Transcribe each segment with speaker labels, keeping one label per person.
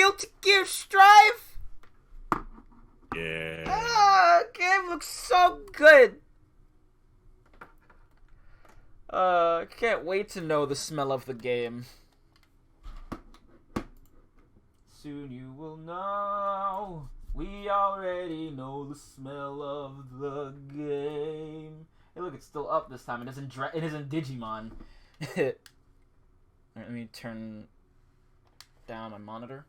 Speaker 1: Guilty Gear Strive?
Speaker 2: Yeah.
Speaker 1: Ah, game looks so good. Can't wait to know the smell of the game. Soon you will know. We already know the smell of the game. Hey, look, it's still up this time. It isn't Digimon. Alright, let me turn down my monitor.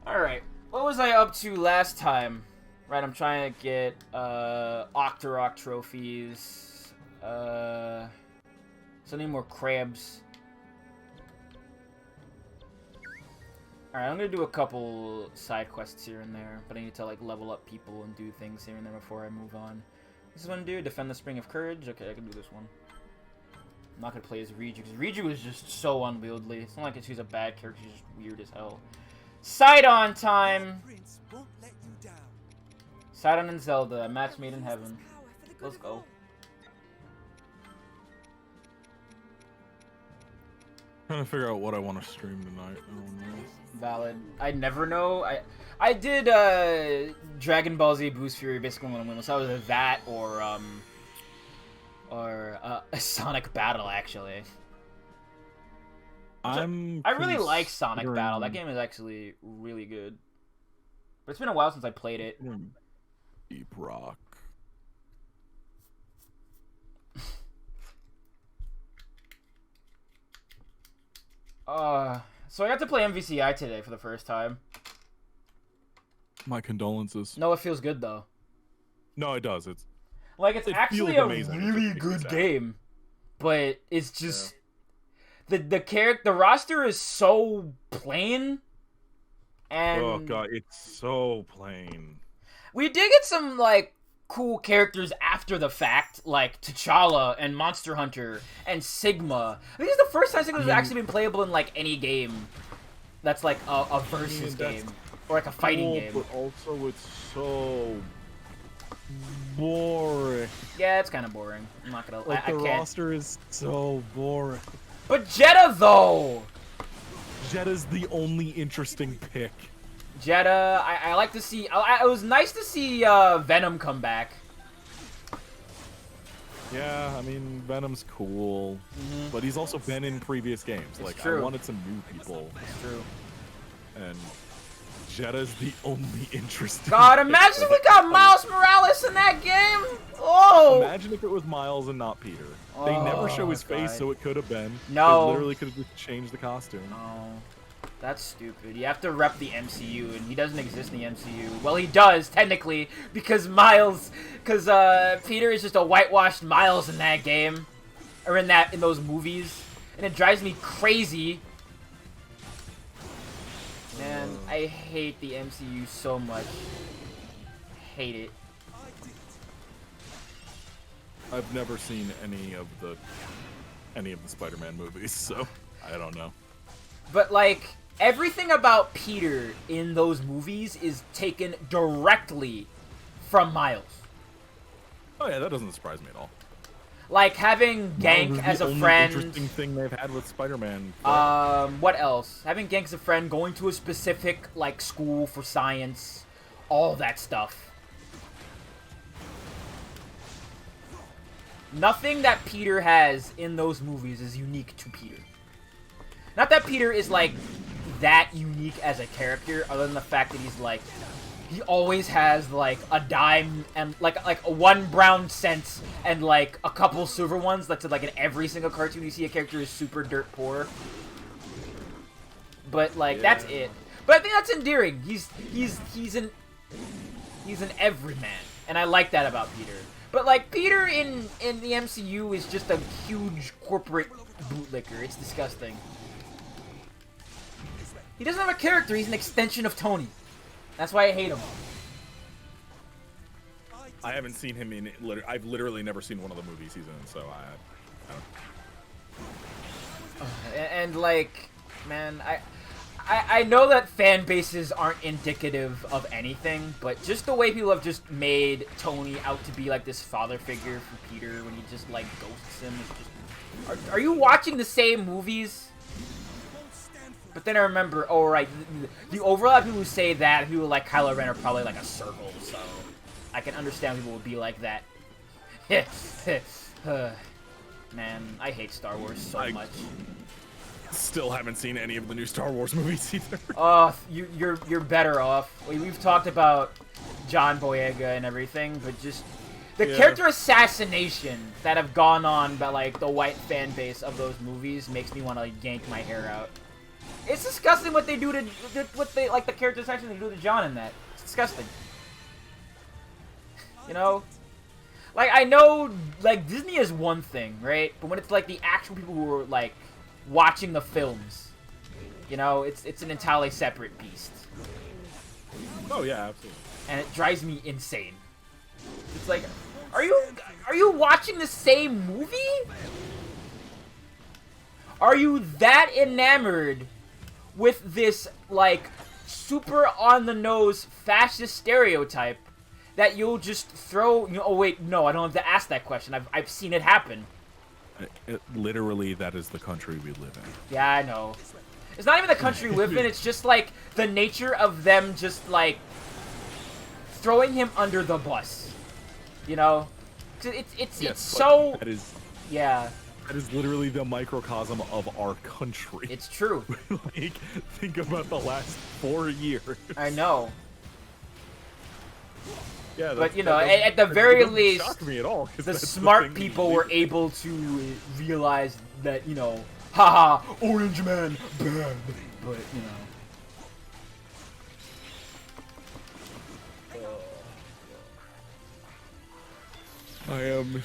Speaker 1: Alright, what was I up to last time? Right, I'm trying to get Octorok trophies. So I need more crabs. Alright, I'm gonna do a couple side quests here and there, but I need to like level up people and do things here and there before I move on. This is one do defend the Spring of Courage. Okay, I can do this one. I'm not gonna play as Riju because Riju is just so unwieldy. It's not like she's a bad character; she's just weird as hell. Sidon time. Sidon and Zelda, a match made in heaven. Let's go.
Speaker 2: Trying to figure out what I want to stream tonight. I don't know.
Speaker 1: Valid. I never know. I did Dragon Ball Z Boost Fury basically when I went. So it was that or a Sonic Battle actually. I really like Sonic Battle. That game is actually really good. But it's been a while since I played it.
Speaker 2: Deep Rock.
Speaker 1: So I got to play MVCI today for the first time.
Speaker 2: My condolences.
Speaker 1: No, it feels good though.
Speaker 2: No, it does. It's
Speaker 1: actually a really good game, but it's just the roster is so plain. And
Speaker 2: oh god, it's so plain.
Speaker 1: We did get some like cool characters after the fact, like T'Challa and Monster Hunter and Sigma. I think it's the first time Sigma's actually been playable in like any game that's like a versus game or like a fighting game.
Speaker 2: But also, it's so boring.
Speaker 1: Yeah, it's kind of boring. I'm not gonna.
Speaker 2: Like, the roster is so boring.
Speaker 1: But Jetta though.
Speaker 2: Jetta's the only interesting pick.
Speaker 1: Jetta, I like to see. It was nice to see Venom come back.
Speaker 2: Yeah, I mean Venom's cool, but he's also been in previous games. Like I wanted some new people.
Speaker 1: It's true.
Speaker 2: And Jetta's the only interesting.
Speaker 1: God, imagine if we got Miles Morales in that game. Oh!
Speaker 2: Imagine if it was Miles and not Peter. They never show his face, so it could have been.
Speaker 1: No.
Speaker 2: They literally could have just changed the costume.
Speaker 1: No. That's stupid. You have to rep the MCU, and he doesn't exist in the MCU. Well, he does, technically, because Peter is just a whitewashed Miles in that game. Or in those movies. And it drives me crazy. Man, I hate the MCU so much. Hate it.
Speaker 2: I've never seen any of the Spider-Man movies, so I don't know.
Speaker 1: But like everything about Peter in those movies is taken directly from Miles.
Speaker 2: Oh yeah, that doesn't surprise me at all.
Speaker 1: Like having Gank as a friend.
Speaker 2: Interesting thing they've had with Spider-Man.
Speaker 1: What else? Having Gank as a friend, going to a specific like school for science, all that stuff. Nothing that Peter has in those movies is unique to Peter. Not that Peter is like that unique as a character, other than the fact that he's like he always has like a dime and like a 1 brown cent and like a couple silver ones. That's like in every single cartoon you see a character is super dirt poor. But like that's it. But I think that's endearing. He's an everyman, and I like that about Peter. But like Peter in the MCU is just a huge corporate bootlicker. It's disgusting. He doesn't have a character. He's an extension of Tony. That's why I hate him.
Speaker 2: I haven't seen him in. I've literally never seen one of the movies he's in, so I don't.
Speaker 1: And like, man, I know that fan bases aren't indicative of anything, but just the way people have just made Tony out to be like this father figure for Peter when he just like ghosts him. Is just, are you watching the same movies? But then I remember, oh right, the overlap people who say that, people like Kylo Ren are probably like a circle, so I can understand people would be like that. Man, I hate Star Wars so much.
Speaker 2: Still haven't seen any of the new Star Wars movies either.
Speaker 1: Oh, you're better off. We've talked about John Boyega and everything, but just the character assassination that have gone on by like the white fan base of those movies makes me want to yank my hair out. It's disgusting what they do to the character assassination they do to John in that. It's disgusting. You know? Like, I know, like, Disney is one thing, right? But when it's, like, the actual people who are, like, watching the films, you know, it's an entirely separate beast.
Speaker 2: Oh, yeah, absolutely.
Speaker 1: And it drives me insane. It's like, are you watching the same movie? Are you that enamored with this, like, super on-the-nose fascist stereotype that you'll just throw, you know, oh wait, no, I don't have to ask that question. I've seen it happen.
Speaker 2: Literally, that is the country we live in.
Speaker 1: Yeah, I know. It's not even the country we live in, it's just, like, the nature of them just, like, throwing him under the bus. You know? It's so...
Speaker 2: That is...
Speaker 1: Yeah.
Speaker 2: That is literally the microcosm of our country.
Speaker 1: It's true.
Speaker 2: Like, think about the last 4 years.
Speaker 1: I know.
Speaker 2: Yeah,
Speaker 1: but you know, at the very least,
Speaker 2: shock me at all,
Speaker 1: the smart people were able to realize that, you know, haha, Orange Man, bad. But you know,
Speaker 2: I am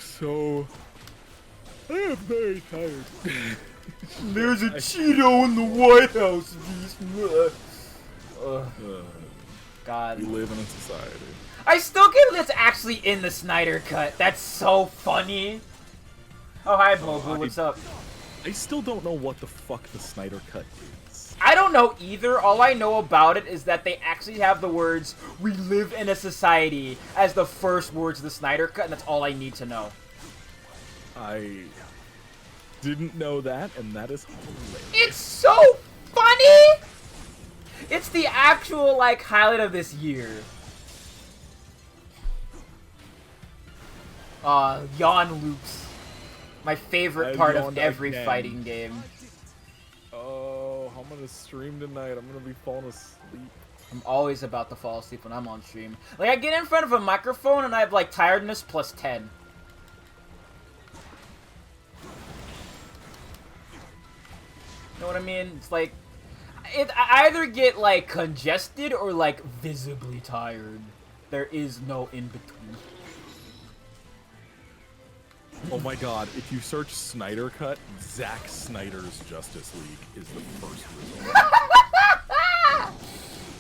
Speaker 2: very tired.
Speaker 1: There's a Cheeto in the White House. God.
Speaker 2: We live in a society.
Speaker 1: I still get that's actually in the Snyder Cut. That's so funny. Oh, hi, Bobo. What's up?
Speaker 2: I still don't know what the fuck the Snyder Cut is.
Speaker 1: I don't know either. All I know about it is that they actually have the words, "We live in a society," as the first words of the Snyder Cut, and that's all I need to know.
Speaker 2: I didn't know that, and that is hilarious.
Speaker 1: It's so funny! It's the actual, like, highlight of this year. Yawn loops. My favorite part of every fighting game.
Speaker 2: Oh, I'm gonna stream tonight. I'm gonna be falling asleep.
Speaker 1: I'm always about to fall asleep when I'm on stream. Like, I get in front of a microphone and I have, like, tiredness plus 10. You know what I mean? It's like, I either get, like, congested or, like, visibly tired. There is no in-between.
Speaker 2: Oh my god, if you search Snyder Cut, Zack Snyder's Justice League is the first result.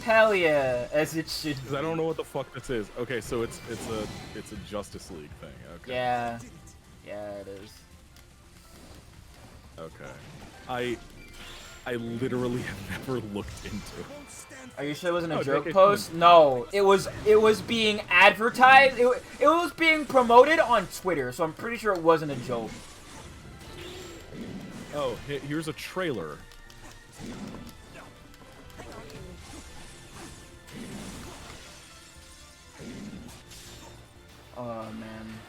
Speaker 1: Hell yeah, as it should be.
Speaker 2: Because I don't know what the fuck this is. Okay, so it's a Justice League thing. Okay.
Speaker 1: Yeah. Yeah, it is.
Speaker 2: Okay. I literally have never looked into it.
Speaker 1: Are you sure it wasn't a joke post? No, it was being advertised. It was being promoted on Twitter, so I'm pretty sure it wasn't a joke.
Speaker 2: Oh, here's a trailer.
Speaker 1: Oh man.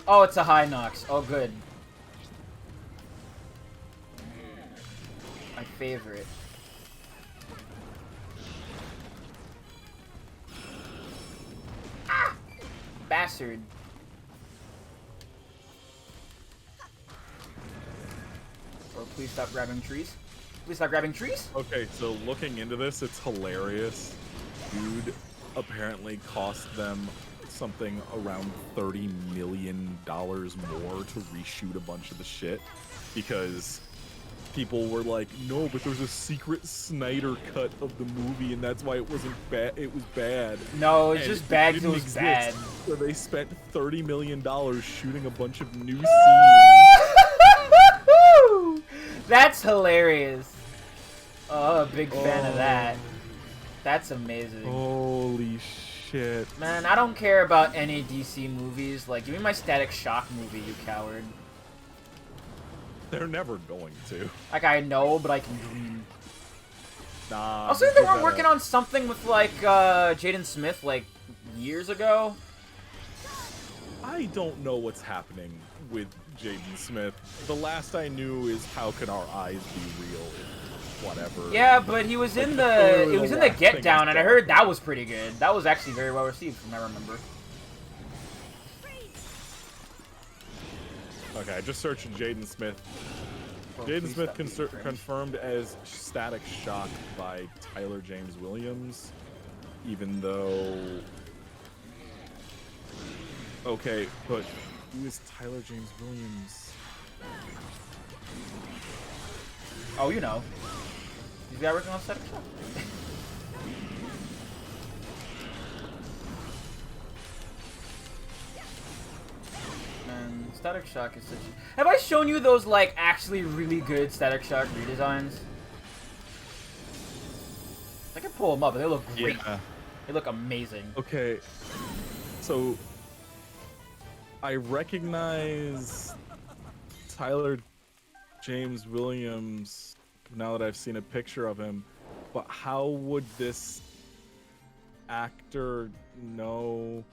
Speaker 1: Oh, it's a high Nox. Oh good. My favorite. Ah! Bastard. Or please stop grabbing trees. Please stop grabbing trees.
Speaker 2: Okay, so looking into this, it's hilarious. Dude apparently cost them something around $30 million more to reshoot a bunch of the shit because people were like, no, but there's a secret Snyder cut of the movie, and that's why it wasn't bad. It was bad.
Speaker 1: No, it's just bad because it was bad.
Speaker 2: So they spent $30 million shooting a bunch of new scenes.
Speaker 1: That's hilarious. Oh, a big fan of that. That's amazing.
Speaker 2: Holy shit.
Speaker 1: Man, I don't care about any DC movies. Like, give me my Static Shock movie, you coward.
Speaker 2: They're never going to.
Speaker 1: Like, I know, but I can dream.
Speaker 2: Nah.
Speaker 1: Also, they weren't working on something with, like, Jaden Smith, like, years ago?
Speaker 2: I don't know what's happening with Jaden Smith. The last I knew is how can our eyes be real if whatever.
Speaker 1: Yeah, but he was in the Get Down, and I heard that was pretty good. That was actually very well received, from what I remember.
Speaker 2: Okay, I just searched Jaden Smith. Jaden Smith confirmed as Static Shock by Tyler James Williams, even though... Okay, but who is Tyler James Williams?
Speaker 1: Oh, you know. He's the guy working on Static Shock. Man, Static Shock is such a... Have I shown you those, like, actually really good Static Shock redesigns? I can pull them up, and they look great.
Speaker 2: Yeah.
Speaker 1: They look amazing.
Speaker 2: Okay, so... I recognize Tyler James Williams now that I've seen a picture of him, but how would this actor know?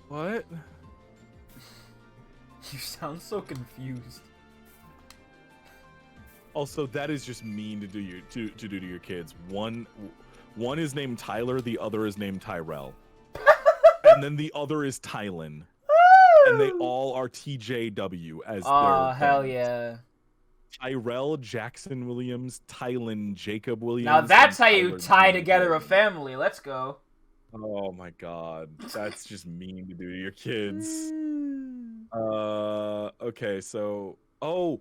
Speaker 2: What?
Speaker 1: You sound so confused.
Speaker 2: Also, that is just mean to do to do to your kids. One is named Tyler, the other is named Tyrell. And then the other is Tylen. And they all are TJW as their...
Speaker 1: Oh, hell yeah.
Speaker 2: Tyrell Jackson Williams, Tylen Jacob Williams.
Speaker 1: Now that's how you
Speaker 2: Tyler
Speaker 1: tie
Speaker 2: James
Speaker 1: together a
Speaker 2: Williams.
Speaker 1: family. Let's go.
Speaker 2: Oh my god. That's just mean to do to your kids. Okay, so... Oh,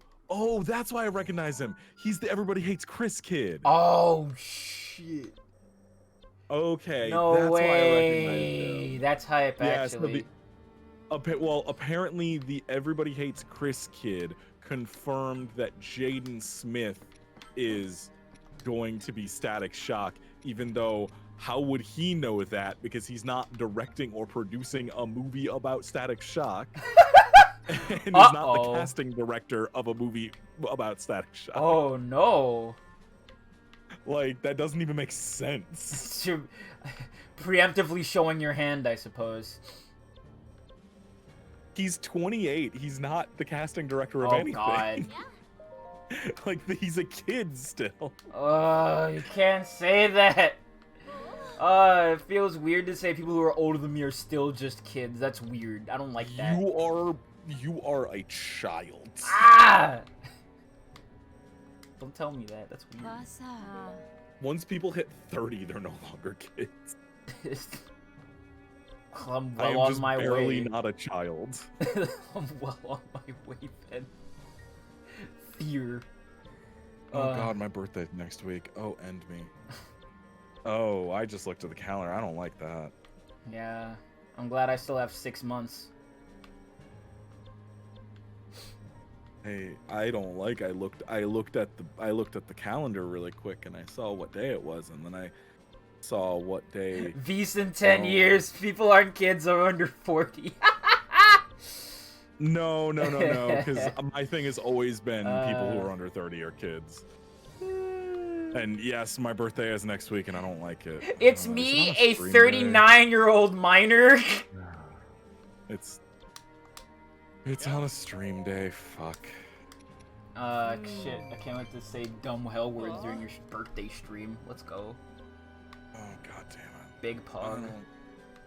Speaker 2: that's why I recognize him. He's the Everybody Hates Chris kid.
Speaker 1: Oh, shit.
Speaker 2: Okay,
Speaker 1: No
Speaker 2: that's
Speaker 1: way.
Speaker 2: why I recognize him.
Speaker 1: That's hype,
Speaker 2: Yeah,
Speaker 1: actually.
Speaker 2: so well, apparently the Everybody Hates Chris kid confirmed that Jaden Smith is going to be Static Shock, even though how would he know that? Because he's not directing or producing a movie about Static Shock. And he's not the casting director of a movie about Static Shock.
Speaker 1: Oh, no.
Speaker 2: Like, that doesn't even make sense.
Speaker 1: Preemptively showing your hand, I suppose.
Speaker 2: He's 28. He's not the casting director of
Speaker 1: Oh,
Speaker 2: anything.
Speaker 1: God.
Speaker 2: Like, he's a kid still.
Speaker 1: Oh, you can't say that. It feels weird to say people who are older than me are still just kids. That's weird. I don't like that.
Speaker 2: You are a child.
Speaker 1: Ah! Don't tell me that. That's weird.
Speaker 2: Once people hit 30, they're no longer kids.
Speaker 1: I'm
Speaker 2: I am
Speaker 1: well on
Speaker 2: just
Speaker 1: my
Speaker 2: barely
Speaker 1: way.
Speaker 2: not a child.
Speaker 1: I'm well on my way, Ben. Fear.
Speaker 2: Oh god, my birthday's next week. Oh, end me. Oh, I just looked at the calendar. I don't like that.
Speaker 1: Yeah, I'm glad I still have 6 months.
Speaker 2: Hey, I don't like. I looked at the calendar really quick, and I saw what day it was, and then I saw what day.
Speaker 1: V's in 10 years. People aren't kids or under 40.
Speaker 2: No, because my thing has always been people who are under 30 are kids. And yes, my birthday is next week, and I don't like it.
Speaker 1: It's me, a 39-year-old minor.
Speaker 2: It's on a stream day. Fuck.
Speaker 1: Shit. I can't wait to say dumb hell words during your birthday stream. Let's go.
Speaker 2: Oh god damn it.
Speaker 1: Big pug.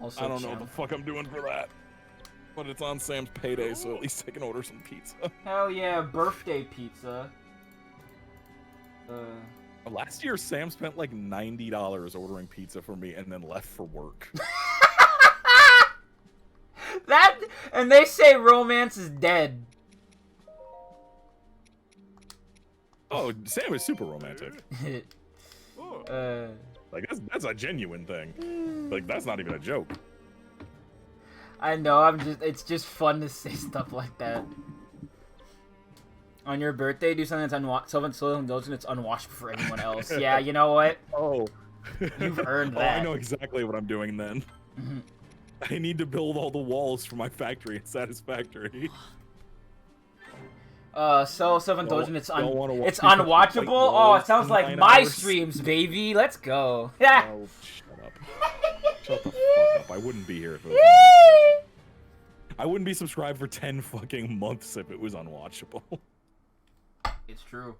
Speaker 1: Also,
Speaker 2: I don't know what the fuck I'm doing for that. But it's on Sam's payday, so at least I can order some pizza.
Speaker 1: Hell yeah, birthday pizza.
Speaker 2: Last year, Sam spent like $90 ordering pizza for me and then left for work.
Speaker 1: And they say romance is dead.
Speaker 2: Oh, Sam is super romantic.
Speaker 1: uh,
Speaker 2: Like that's a genuine thing. Like that's not even a joke.
Speaker 1: I know. It's just fun to say stuff like that. On your birthday, do something that's self-indulgent. It's unwashed for anyone else. Yeah, you know what?
Speaker 2: Oh,
Speaker 1: you've earned
Speaker 2: Oh,
Speaker 1: that.
Speaker 2: I know exactly what I'm doing then. I need to build all the walls for my factory at Satisfactory.
Speaker 1: So self-indulgent. It's
Speaker 2: Don't wanna watch
Speaker 1: it's
Speaker 2: people fight
Speaker 1: unwatchable. Oh, it sounds like
Speaker 2: 9
Speaker 1: my
Speaker 2: hours.
Speaker 1: streams, baby. Let's go. Yeah.
Speaker 2: Oh, shut up. Shut the fuck up. I wouldn't be here if it was I wouldn't be subscribed for 10 fucking months if it was unwatchable.
Speaker 1: It's true.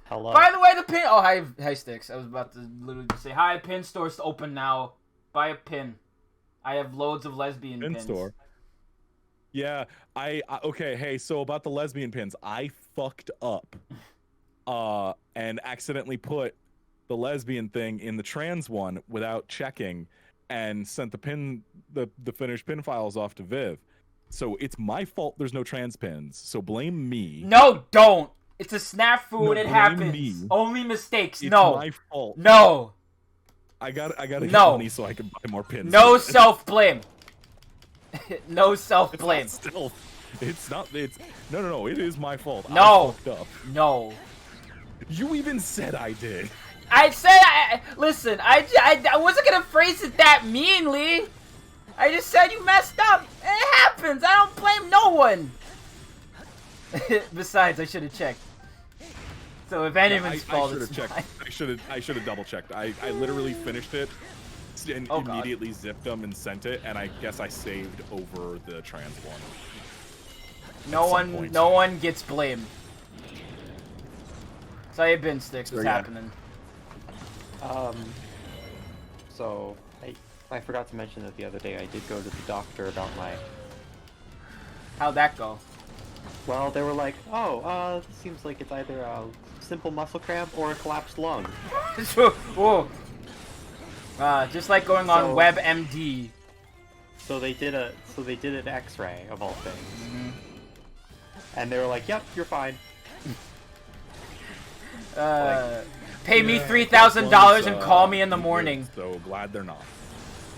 Speaker 3: Hello.
Speaker 1: By the way, the pin. Oh, hi, Sticks. I was about to literally say hi. Pin store's open now. Buy a pin. I have loads of lesbian
Speaker 2: Pin
Speaker 1: pins.
Speaker 2: store. Yeah, I okay. Hey, so about the lesbian pins, I fucked up, and accidentally put the lesbian thing in the trans one without checking, and sent the finished pin files off to Viv. So it's my fault. There's no trans pins. So blame me.
Speaker 1: No, don't. It's a snafu
Speaker 2: No,
Speaker 1: and it
Speaker 2: blame
Speaker 1: happens.
Speaker 2: me.
Speaker 1: Only mistakes.
Speaker 2: It's
Speaker 1: No.
Speaker 2: my fault.
Speaker 1: No.
Speaker 2: I gotta get
Speaker 1: No.
Speaker 2: money so I can buy more pins.
Speaker 1: No self-blame. No self-blame.
Speaker 2: Still, it's not. It's no. It is my fault.
Speaker 1: No.
Speaker 2: I fucked up.
Speaker 1: No.
Speaker 2: You even said I did.
Speaker 1: I said, listen, I wasn't gonna phrase it that meanly. I just said you messed up. It happens. I don't blame no one. Besides, I should have checked. So if anyone's fault, it's
Speaker 2: checked.
Speaker 1: mine.
Speaker 2: I should have double checked. I literally finished it and
Speaker 1: Oh, God.
Speaker 2: immediately zipped them and sent it, and I guess I saved over the trans one.
Speaker 1: No one gets blamed. So how you been, Sticks? What's
Speaker 2: yeah.
Speaker 1: happening?
Speaker 3: So I forgot to mention that the other day I did go to the doctor about my.
Speaker 1: How'd that go?
Speaker 3: Well, they were like, oh, seems like it's either a simple muscle cramp or a collapsed lung.
Speaker 1: Whoa. Just like going on
Speaker 3: So-
Speaker 1: WebMD.
Speaker 3: So they did an X-ray of all things,
Speaker 1: Mhm.
Speaker 3: and they were like, yep, you're fine.
Speaker 1: Pay me
Speaker 2: Yeah,
Speaker 1: $3,000 and
Speaker 2: one's,
Speaker 1: call me in the
Speaker 2: good,
Speaker 1: morning.
Speaker 2: So glad they're not.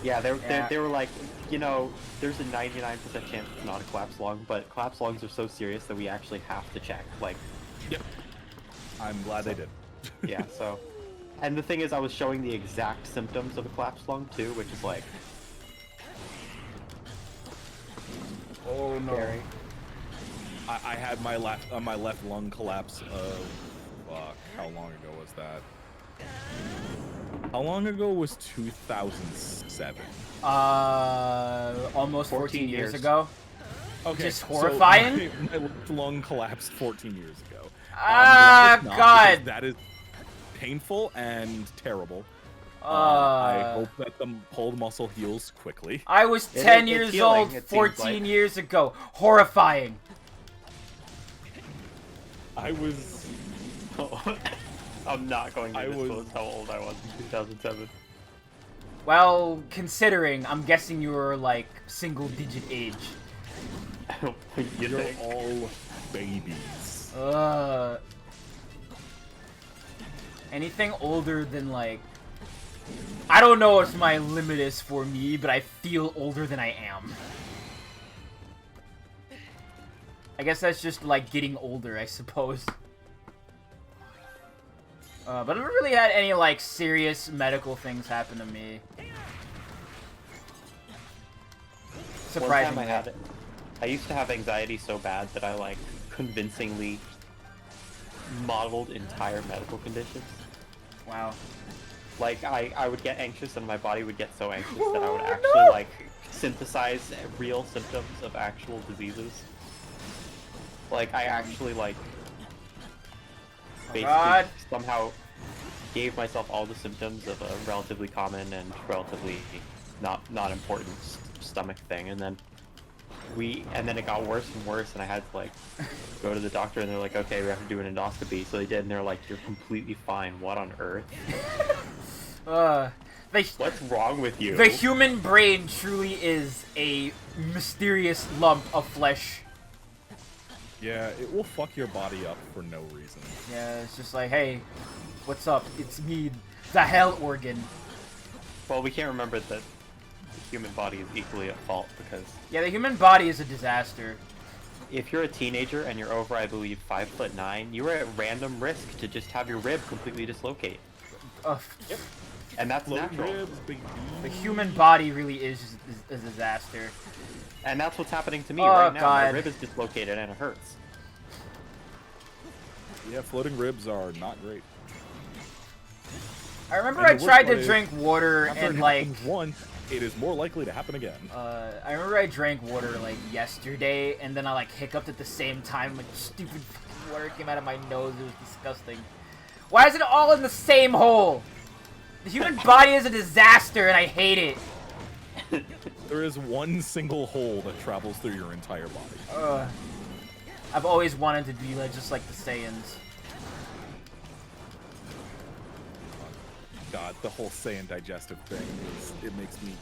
Speaker 3: Yeah,
Speaker 1: Yeah.
Speaker 3: they were like, there's a 99% chance it's not a collapsed lung, but collapsed lungs are so serious that we actually have to check. Like,
Speaker 2: Yep. I'm glad they did.
Speaker 3: yeah, so. And the thing is, I was showing the exact symptoms of a collapsed lung too, which is like,
Speaker 1: Oh
Speaker 3: scary.
Speaker 2: I had my left lung collapse. Fuck. How long ago was that? How long ago was 2007?
Speaker 1: Almost 14 years ago.
Speaker 2: Okay,
Speaker 1: Just
Speaker 2: so
Speaker 1: horrifying?
Speaker 2: my left lung collapsed 14 years ago.
Speaker 1: Ah,
Speaker 2: I'm glad it's not,
Speaker 1: God.
Speaker 2: because that is painful and terrible. I
Speaker 1: Uh,
Speaker 2: hope that the pulled muscle heals quickly.
Speaker 1: I was
Speaker 3: It
Speaker 1: 10
Speaker 3: is- it's
Speaker 1: years
Speaker 3: healing,
Speaker 1: old
Speaker 3: it seems
Speaker 1: 14
Speaker 3: like.
Speaker 1: years ago. Horrifying.
Speaker 2: I was.
Speaker 3: I'm not going to
Speaker 2: I
Speaker 3: disclose
Speaker 2: was-
Speaker 3: how old I was in 2007.
Speaker 1: Well, considering, I'm guessing you were like single-digit age.
Speaker 3: You
Speaker 2: You're
Speaker 3: think?
Speaker 2: all babies.
Speaker 1: Anything older than like, I don't know what my limit is for me, but I feel older than I am. I guess that's just like getting older, I suppose. But I haven't really had any like serious medical things happen to me.
Speaker 3: One time
Speaker 1: Surprisingly.
Speaker 3: I had it. I used to have anxiety so bad that I like convincingly modeled entire medical conditions.
Speaker 1: Wow.
Speaker 3: Like I would get anxious and my body would get so anxious that I would
Speaker 1: Oh,
Speaker 3: actually
Speaker 1: no.
Speaker 3: like synthesize real symptoms of actual diseases. Like I actually like basically
Speaker 1: God.
Speaker 3: somehow gave myself all the symptoms of a relatively common and relatively not important stomach thing, and then it got worse and worse, and I had to like go to the doctor, and they're like, okay, we have to do an endoscopy. So they did, and they're like, you're completely fine. What on earth?
Speaker 1: The
Speaker 3: What's wrong with you?
Speaker 1: human brain truly is a mysterious lump of flesh.
Speaker 2: Yeah, it will fuck your body up for no reason.
Speaker 1: Yeah, it's just like, hey, what's up? It's me, the hell organ.
Speaker 3: Well, we can't remember that the human body is equally at fault, because
Speaker 1: Yeah, the human body is a disaster.
Speaker 3: if you're a teenager and you're over, I believe, 5'9", you are at random risk to just have your rib completely dislocate,
Speaker 1: Ugh.
Speaker 3: and that's
Speaker 2: Low
Speaker 3: natural.
Speaker 2: ribs, baby.
Speaker 1: The human body really is a disaster.
Speaker 3: And that's what's happening to me
Speaker 1: Oh,
Speaker 3: right now. My
Speaker 1: God.
Speaker 3: rib is dislocated and it hurts.
Speaker 2: Yeah, floating ribs are not great.
Speaker 1: I remember
Speaker 2: And
Speaker 1: I
Speaker 2: the worst
Speaker 1: tried
Speaker 2: part
Speaker 1: to
Speaker 2: is,
Speaker 1: drink water
Speaker 2: after
Speaker 1: and
Speaker 2: it
Speaker 1: like.
Speaker 2: happens once, it is more likely to happen again.
Speaker 1: I remember I drank water like yesterday, and then I like hiccuped at the same time. Like stupid fucking water came out of my nose. It was disgusting. Why is it all in the same hole? The human body is a disaster, and I hate it.
Speaker 2: There is one single hole that travels through your entire body.
Speaker 1: I've always wanted to be like just like the Saiyans.
Speaker 2: God, the whole Saiyan digestive thing, it makes me...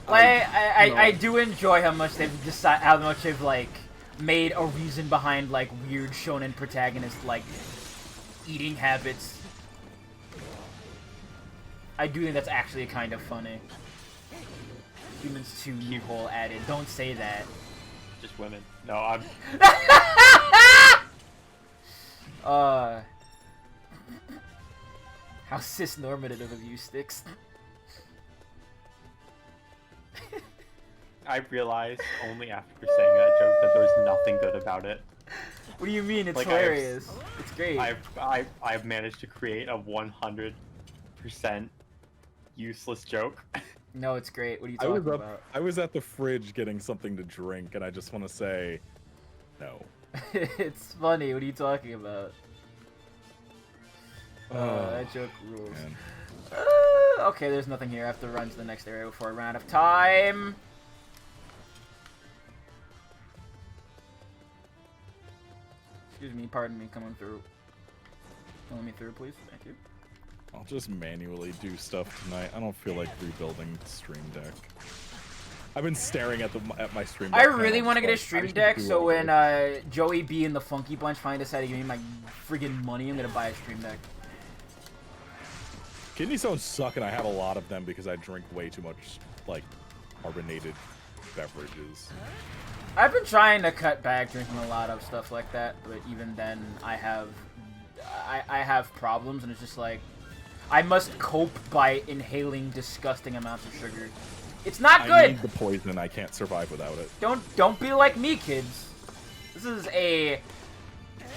Speaker 1: I do enjoy how much they've like made a reason behind like weird shonen protagonist like eating habits. I do think that's actually kind of funny. Humans 2 new hole added. Don't say that.
Speaker 3: Just women. No, I'm.
Speaker 1: How cis-normative of you, Sticks.
Speaker 3: I realized only after saying that joke that there was nothing good about it.
Speaker 1: What do you mean? It's
Speaker 3: Like,
Speaker 1: hilarious. It's great.
Speaker 3: I've managed to create a 100% useless joke.
Speaker 1: No, it's great. What are you talking about?
Speaker 2: I was at the fridge getting something to drink, and I just want to say, no.
Speaker 1: It's funny. What are you talking about? That joke rules. Okay, there's nothing here. I have to run to the next area before I run out of time. Excuse me, pardon me, coming through. Let me through, please. Thank you.
Speaker 2: I'll just manually do stuff tonight. I don't feel like rebuilding the Stream Deck. I've been staring at my Stream Deck.
Speaker 1: I really want to get a
Speaker 2: like,
Speaker 1: Stream Deck, so when Joey B and the Funky Bunch finally decide to give me my friggin' money, I'm gonna buy a Stream Deck.
Speaker 2: Kidney stones suck, and I have a lot of them because I drink way too much, like, carbonated beverages.
Speaker 1: I've been trying to cut back drinking a lot of stuff like that, but even then, I have problems, and it's just like, I must cope by inhaling disgusting amounts of sugar. It's not good!
Speaker 2: I need the poison. I can't survive without it.
Speaker 1: Don't be like me, kids. This is a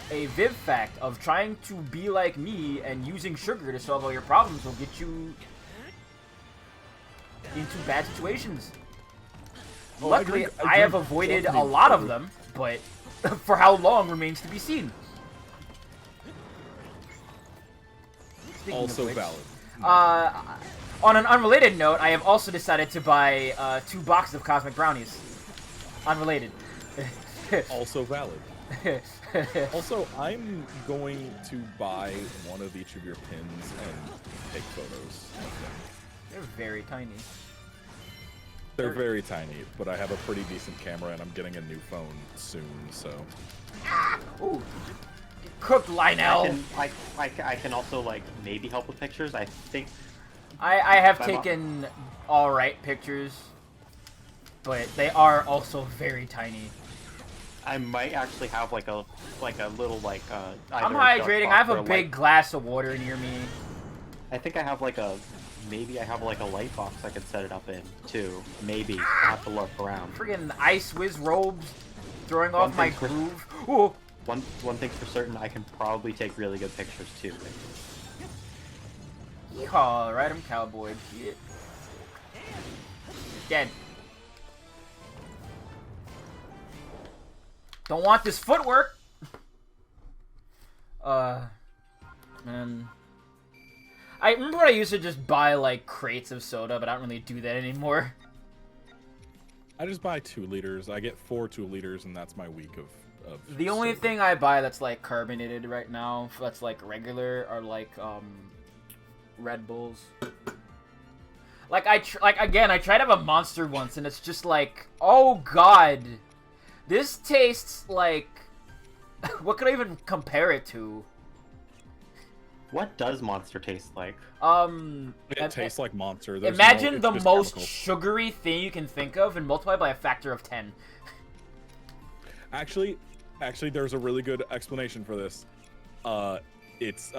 Speaker 1: Viv fact of trying to be like me and using sugar to solve all your problems will get you into bad situations.
Speaker 2: Oh,
Speaker 1: Luckily, I have avoided a lot of them, but for how long remains to be seen. Speaking
Speaker 2: Also
Speaker 1: of which,
Speaker 2: valid.
Speaker 1: on an unrelated note, I have also decided to buy 2 boxes of Cosmic Brownies. Unrelated.
Speaker 2: Also valid. Also, I'm going to buy one of each of your pins and take photos of them.
Speaker 1: They're very tiny.
Speaker 2: They're very tiny, but I have a pretty decent camera, and I'm getting a new phone soon, so...
Speaker 1: Ooh. Cooked, Lionel!
Speaker 3: I can also, like, maybe help with pictures. I think...
Speaker 1: I have taken alright pictures, but they are also very tiny.
Speaker 3: I might actually have, like a little, like,
Speaker 1: I'm
Speaker 3: either a
Speaker 1: hydrating.
Speaker 3: box
Speaker 1: I have
Speaker 3: or
Speaker 1: a big glass of water near me.
Speaker 3: I think I have, like, maybe I have, like, a light box I could set it up in, too. Maybe. I'll have to look around.
Speaker 1: Friggin' Ice Whiz robes throwing off my groove. Ooh.
Speaker 3: One thing for certain, I can probably take really good pictures, too.
Speaker 1: Yeehaw, right, I'm cowboy. Shit. Dead. Don't want this footwork! Man. I remember when I used to just buy, like, crates of soda, but I don't really do that anymore.
Speaker 2: I just buy 2 liters. I get 4 2 liters, and that's my week of
Speaker 1: The only
Speaker 2: soda.
Speaker 1: thing I buy that's, like, carbonated right now, that's, like, regular, are, like, Red Bulls. Like, again, I tried to have a Monster once, and it's just like, oh god. This tastes like... what could I even compare it to?
Speaker 3: What does Monster taste like?
Speaker 2: It tastes like Monster. There's
Speaker 1: imagine
Speaker 2: it's
Speaker 1: the
Speaker 2: just
Speaker 1: most
Speaker 2: chemicals.
Speaker 1: sugary thing you can think of and multiply by a factor of 10.
Speaker 2: Actually, there's a really good explanation for this. It's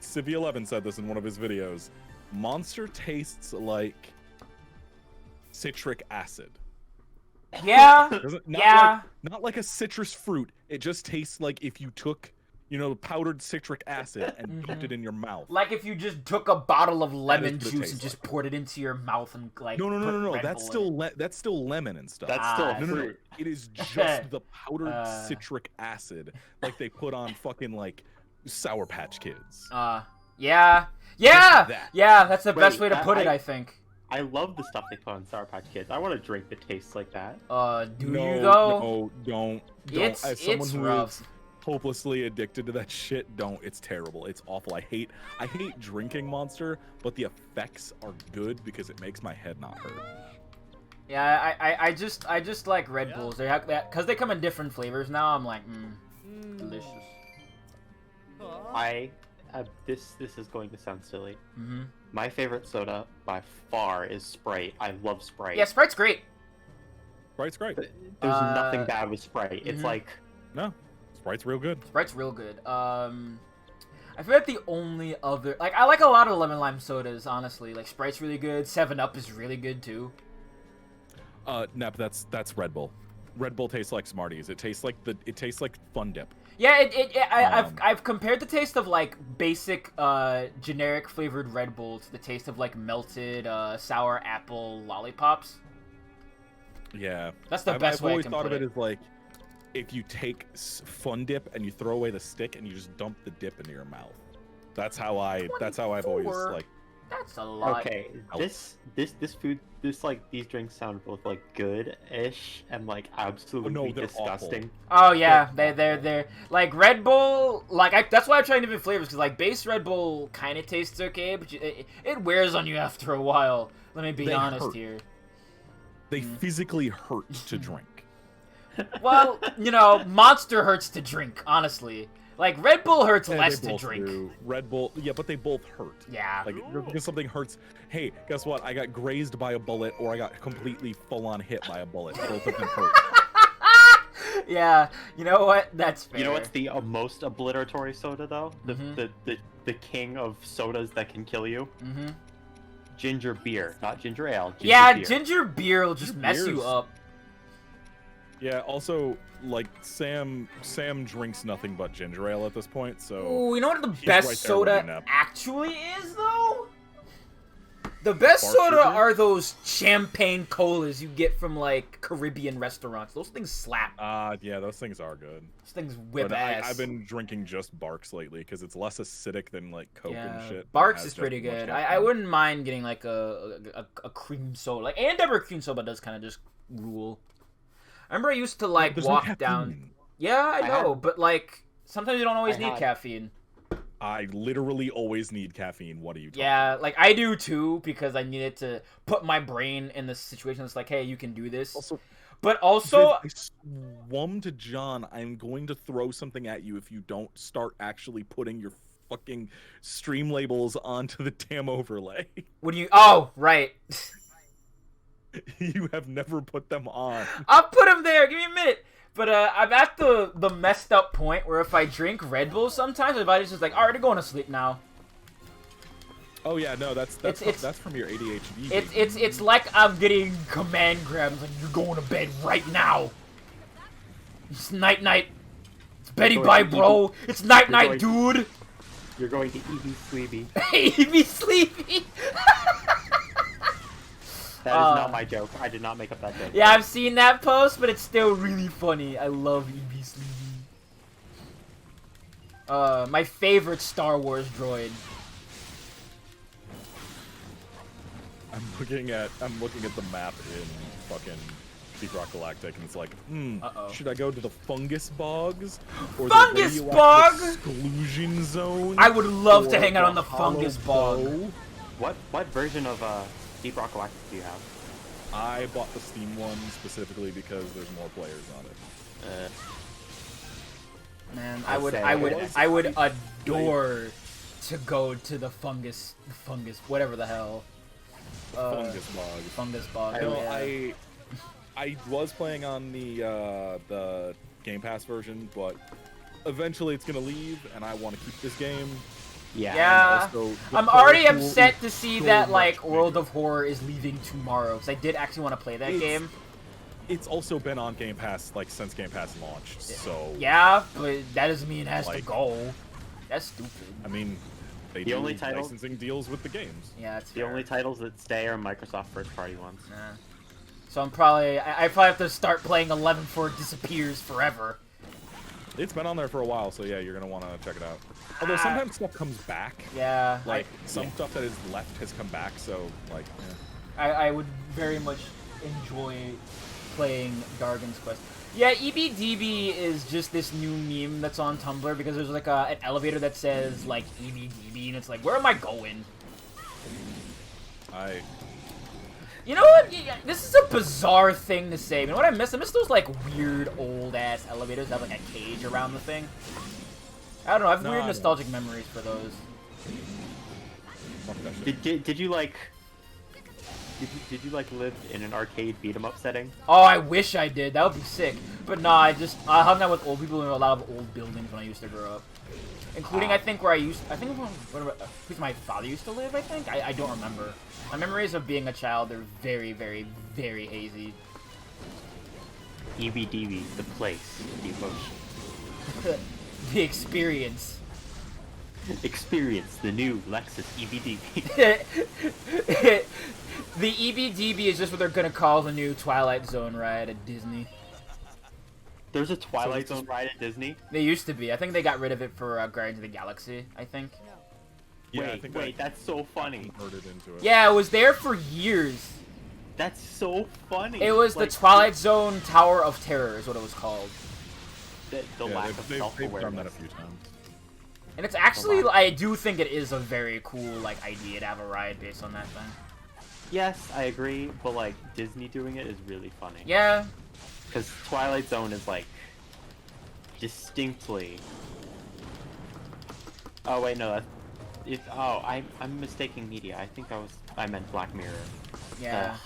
Speaker 2: Civi11 said this in one of his videos. Monster tastes like citric acid.
Speaker 1: Yeah.
Speaker 2: Doesn't not
Speaker 1: Yeah.
Speaker 2: like not like a citrus fruit. It just tastes like if you took, powdered citric acid and dumped it in your mouth.
Speaker 1: Like if you just took a bottle of lemon
Speaker 2: what it
Speaker 1: juice
Speaker 2: tastes
Speaker 1: and just
Speaker 2: like.
Speaker 1: poured it into your mouth and like
Speaker 2: No, no, no,
Speaker 1: put
Speaker 2: no, no.
Speaker 1: Red
Speaker 2: That's
Speaker 1: Bull
Speaker 2: still
Speaker 1: in it.
Speaker 2: that's still lemon and stuff.
Speaker 3: That's still
Speaker 1: Ah,
Speaker 2: No, no, no.
Speaker 3: fruit.
Speaker 2: It is just the powdered citric acid, like they put on fucking like Sour Patch Kids.
Speaker 1: Yeah.
Speaker 2: that.
Speaker 1: Yeah, that's the best
Speaker 3: Wait,
Speaker 1: way to put it, I think.
Speaker 3: I love the stuff they put on Sour Patch Kids. I want a drink that tastes like that.
Speaker 1: Do
Speaker 2: No,
Speaker 1: you though?
Speaker 2: No, don't.
Speaker 1: It's
Speaker 2: As someone
Speaker 1: it's
Speaker 2: who
Speaker 1: rough.
Speaker 2: is hopelessly addicted to that shit, don't. It's terrible. It's awful. I hate drinking Monster, but the effects are good because it makes my head not hurt.
Speaker 1: Yeah, I just like Red Bulls. They have that because they come in different flavors now. I'm like, delicious.
Speaker 3: This is going to sound silly.
Speaker 1: Mm-hmm.
Speaker 3: My favorite soda by far is Sprite. I love Sprite.
Speaker 1: Yeah, Sprite's great.
Speaker 2: Sprite's great.
Speaker 3: There's nothing bad with Sprite. It's like
Speaker 2: No, Sprite's real good.
Speaker 1: Sprite's real good. I feel like the only other I like a lot of lemon lime sodas. Honestly, like Sprite's really good. 7-Up is really good too.
Speaker 2: Nep, that's Red Bull. Red Bull tastes like Smarties. It tastes like Fun Dip.
Speaker 1: Yeah, I've compared the taste of like basic generic flavored Red Bull to the taste of like melted sour apple lollipops.
Speaker 2: Yeah,
Speaker 1: That's the best way I
Speaker 2: I've always
Speaker 1: can
Speaker 2: thought
Speaker 1: put
Speaker 2: of it
Speaker 1: it.
Speaker 2: as like if you take Fun Dip and you throw away the stick and you just dump the dip into your mouth. That's how I've always
Speaker 1: 24.
Speaker 2: like.
Speaker 1: That's a lot.
Speaker 3: okay. This food, these drinks sound both like good-ish and like absolutely
Speaker 2: they're
Speaker 3: disgusting.
Speaker 1: Oh yeah, they're like Red Bull. Like that's why I'm trying different flavors because like base Red Bull kind of tastes okay, but it wears on you after a while. Let me be honest
Speaker 2: hurt.
Speaker 1: here.
Speaker 2: They physically hurt to drink.
Speaker 1: Well, Monster hurts to drink. Honestly, like Red Bull hurts
Speaker 2: Yeah,
Speaker 1: less
Speaker 2: they
Speaker 1: to
Speaker 2: both
Speaker 1: drink.
Speaker 2: do. Red Bull, yeah, but they both hurt.
Speaker 1: Yeah.
Speaker 2: Like because something hurts. Hey, guess what? I got grazed by a bullet, or I got completely full-on hit by a bullet. Both of them hurt.
Speaker 1: Yeah. You know what? That's fair.
Speaker 3: You know what's the most obliteratory soda though? The king of sodas that can kill you.
Speaker 1: Mm-hmm.
Speaker 3: Ginger beer, not ginger ale. Ginger
Speaker 1: Yeah,
Speaker 3: beer.
Speaker 1: ginger beer will just mess you
Speaker 2: beer's-
Speaker 1: up.
Speaker 2: Yeah. Also, like Sam drinks nothing but ginger ale at this point, so.
Speaker 1: Ooh, you know what the
Speaker 2: He's
Speaker 1: best
Speaker 2: right there with you,
Speaker 1: soda
Speaker 2: Nep.
Speaker 1: actually is, though? The best
Speaker 2: Bar
Speaker 1: soda
Speaker 2: sugar?
Speaker 1: are those champagne colas you get from, like, Caribbean restaurants. Those things slap.
Speaker 2: Yeah, those things are good.
Speaker 1: Those things whip
Speaker 2: But
Speaker 1: ass.
Speaker 2: I've been drinking just Barks lately because it's less acidic than like Coke and shit.
Speaker 1: Barks
Speaker 2: It has
Speaker 1: is
Speaker 2: just
Speaker 1: pretty
Speaker 2: as much
Speaker 1: good.
Speaker 2: caffeine.
Speaker 1: I wouldn't mind getting, like, a cream soda. Like, Andover cream soda does kind of just rule. I remember I used to, like,
Speaker 2: There's no
Speaker 1: walk
Speaker 2: caffeine.
Speaker 1: down... Yeah, I know, but, like, sometimes you don't always
Speaker 3: I
Speaker 1: need
Speaker 3: had-
Speaker 1: caffeine.
Speaker 2: I literally always need caffeine. What are you talking
Speaker 1: Yeah, like I do too because I needed to put my brain in the situation that's like, hey, you can do this.
Speaker 2: Also,
Speaker 1: But also,
Speaker 2: I swum to John. I'm going to throw something at you if you don't start actually putting your fucking stream labels onto the damn overlay.
Speaker 1: what do you? Oh, right.
Speaker 2: You have never put them on.
Speaker 1: I'll put him there. Give me a minute. But I'm at the messed up point where if I drink Red Bull sometimes, my body's just like, all right, I'm going to sleep now.
Speaker 2: Oh yeah, no, that's
Speaker 1: It's-
Speaker 2: from your ADHD.
Speaker 1: It's like I'm getting command grabs. Like you're going to bed right now. It's night night. It's Betty
Speaker 3: You're
Speaker 1: bye,
Speaker 3: going to
Speaker 1: bro. It's night night,
Speaker 3: going
Speaker 1: dude.
Speaker 3: You're going to EV Sleepy.
Speaker 1: Hey, be sleepy.
Speaker 3: That is not my joke. I did not make up that joke.
Speaker 1: Yeah, I've seen that post, but it's still really funny. I love EB Sleepy. My favorite Star Wars droid.
Speaker 2: I'm looking at the map in fucking Deep Rock Galactic, and it's like,
Speaker 1: Uh-oh.
Speaker 2: should I go to the fungus bogs or
Speaker 1: Fungus
Speaker 2: the
Speaker 1: bog?
Speaker 2: radioactive exclusion zone?
Speaker 1: I would love to
Speaker 2: or
Speaker 1: hang out on the
Speaker 2: hollow
Speaker 1: fungus bog.
Speaker 2: bow?
Speaker 3: What version of Deep Rock Galactic do you have?
Speaker 2: I bought the Steam one specifically because there's more players on it.
Speaker 1: Man,
Speaker 3: I'll say
Speaker 1: I would adore to go to the fungus, whatever the hell.
Speaker 2: Fungus bog.
Speaker 1: Fungus bog.
Speaker 2: No,
Speaker 1: yeah.
Speaker 2: I was playing on the Game Pass version, but eventually it's gonna leave, and I want to keep this game.
Speaker 1: Yeah.
Speaker 2: Also, the
Speaker 1: I'm
Speaker 2: player
Speaker 1: already
Speaker 2: pool
Speaker 1: upset
Speaker 2: is
Speaker 1: to see
Speaker 2: so
Speaker 1: that
Speaker 2: much
Speaker 1: like
Speaker 2: bigger.
Speaker 1: World of Horror is leaving tomorrow because I did actually want to play that game.
Speaker 2: it's also been on Game Pass like since Game Pass launched. So
Speaker 1: yeah, but that doesn't mean it has to
Speaker 2: Like-
Speaker 1: go. That's stupid.
Speaker 2: I mean, they
Speaker 3: The
Speaker 2: do
Speaker 3: only title-
Speaker 2: licensing deals with the games.
Speaker 1: Yeah, it's
Speaker 3: The only titles that stay are Microsoft first-party ones.
Speaker 1: So I'm probably I probably have to start playing 11 before it disappears forever.
Speaker 2: It's been on there for a while, so yeah, you're gonna want to check it out. Although sometimes stuff comes back.
Speaker 1: Yeah,
Speaker 2: Like some stuff that is left has come back, so like.
Speaker 1: I would very much enjoy playing Dargon's Quest. Yeah, EBDB is just this new meme that's on Tumblr because there's like an elevator that says like EBDB and it's like, where am I going? You know what? Yeah, this is a bizarre thing to say. You know what I miss? I miss those like weird old ass elevators that have like a cage around the thing. I don't know. I have weird nostalgic memories for those.
Speaker 3: Did you like? Did you like live in an arcade beat 'em up setting?
Speaker 1: Oh, I wish I did. That would be sick. But nah, I hung out with old people in a lot of old buildings when I used to grow up, including I think where my father used to live. I think I don't remember. My memories of being a child are very, very, very hazy.
Speaker 3: EBDB, the place, the emotion.
Speaker 1: The experience.
Speaker 3: Experience the new Lexus EBDB.
Speaker 1: The EBDB is just what they're gonna call the new Twilight Zone ride at Disney.
Speaker 3: There's a Twilight Zone ride at Disney?
Speaker 1: They used to be. I think they got rid of it for Guardians of the Galaxy, I think.
Speaker 2: Yeah,
Speaker 3: wait, that's so funny.
Speaker 2: Into it.
Speaker 1: Yeah, it was there for years.
Speaker 3: That's so funny.
Speaker 1: It was the Twilight Zone Tower of Terror is what it was called.
Speaker 3: The lack of
Speaker 2: they've
Speaker 3: self-awareness.
Speaker 2: done that a few times.
Speaker 1: And it's actually, I do think it is a very cool, like, idea to have a ride based on that thing.
Speaker 3: Yes, I agree, but like Disney doing it is really funny.
Speaker 1: Yeah.
Speaker 3: Because Twilight Zone is like distinctly. Oh wait, no, that's. I'm mistaking media. I think I meant Black Mirror.
Speaker 1: Yeah.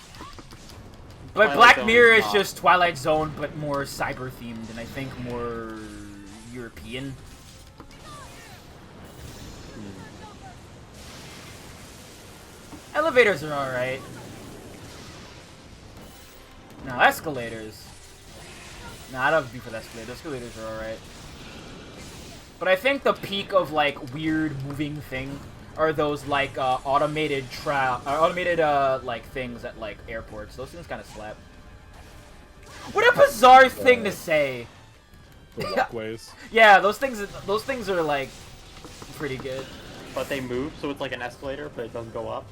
Speaker 1: But
Speaker 3: Twilight
Speaker 1: Black
Speaker 3: Zone
Speaker 1: Mirror is
Speaker 3: not-
Speaker 1: just Twilight Zone, but more cyber themed, and I think more European. Elevators are alright. No, escalators. No, I don't have beef with escalators. Escalators are alright. But I think the peak of, like, weird moving thing are those, like, automated, like, things at, like, airports. Those things kind of slap. What a bizarre thing to say!
Speaker 2: The walkways.
Speaker 1: Yeah, those things are, like, pretty good.
Speaker 3: But they move, so it's like an escalator, but it doesn't go up.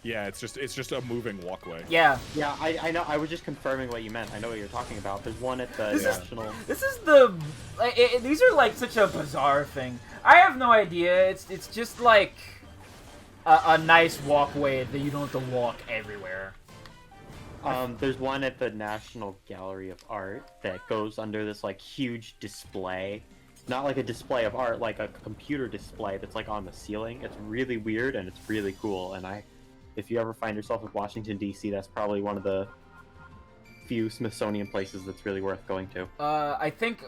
Speaker 2: Yeah, it's just a moving walkway.
Speaker 1: Yeah.
Speaker 3: Yeah, I know. I was just confirming what you meant. I know what you're talking about. There's one at the National.
Speaker 1: This is the... these are, like, such a bizarre thing. I have no idea. It's just, like, a nice walkway that you don't have to walk everywhere.
Speaker 3: There's one at the National Gallery of Art that goes under this, like, huge display. Not like a display of art, like a computer display that's, like, on the ceiling. It's really weird, and it's really cool, and if you ever find yourself in Washington, D.C., that's probably one of the few Smithsonian places that's really worth going to.
Speaker 1: I think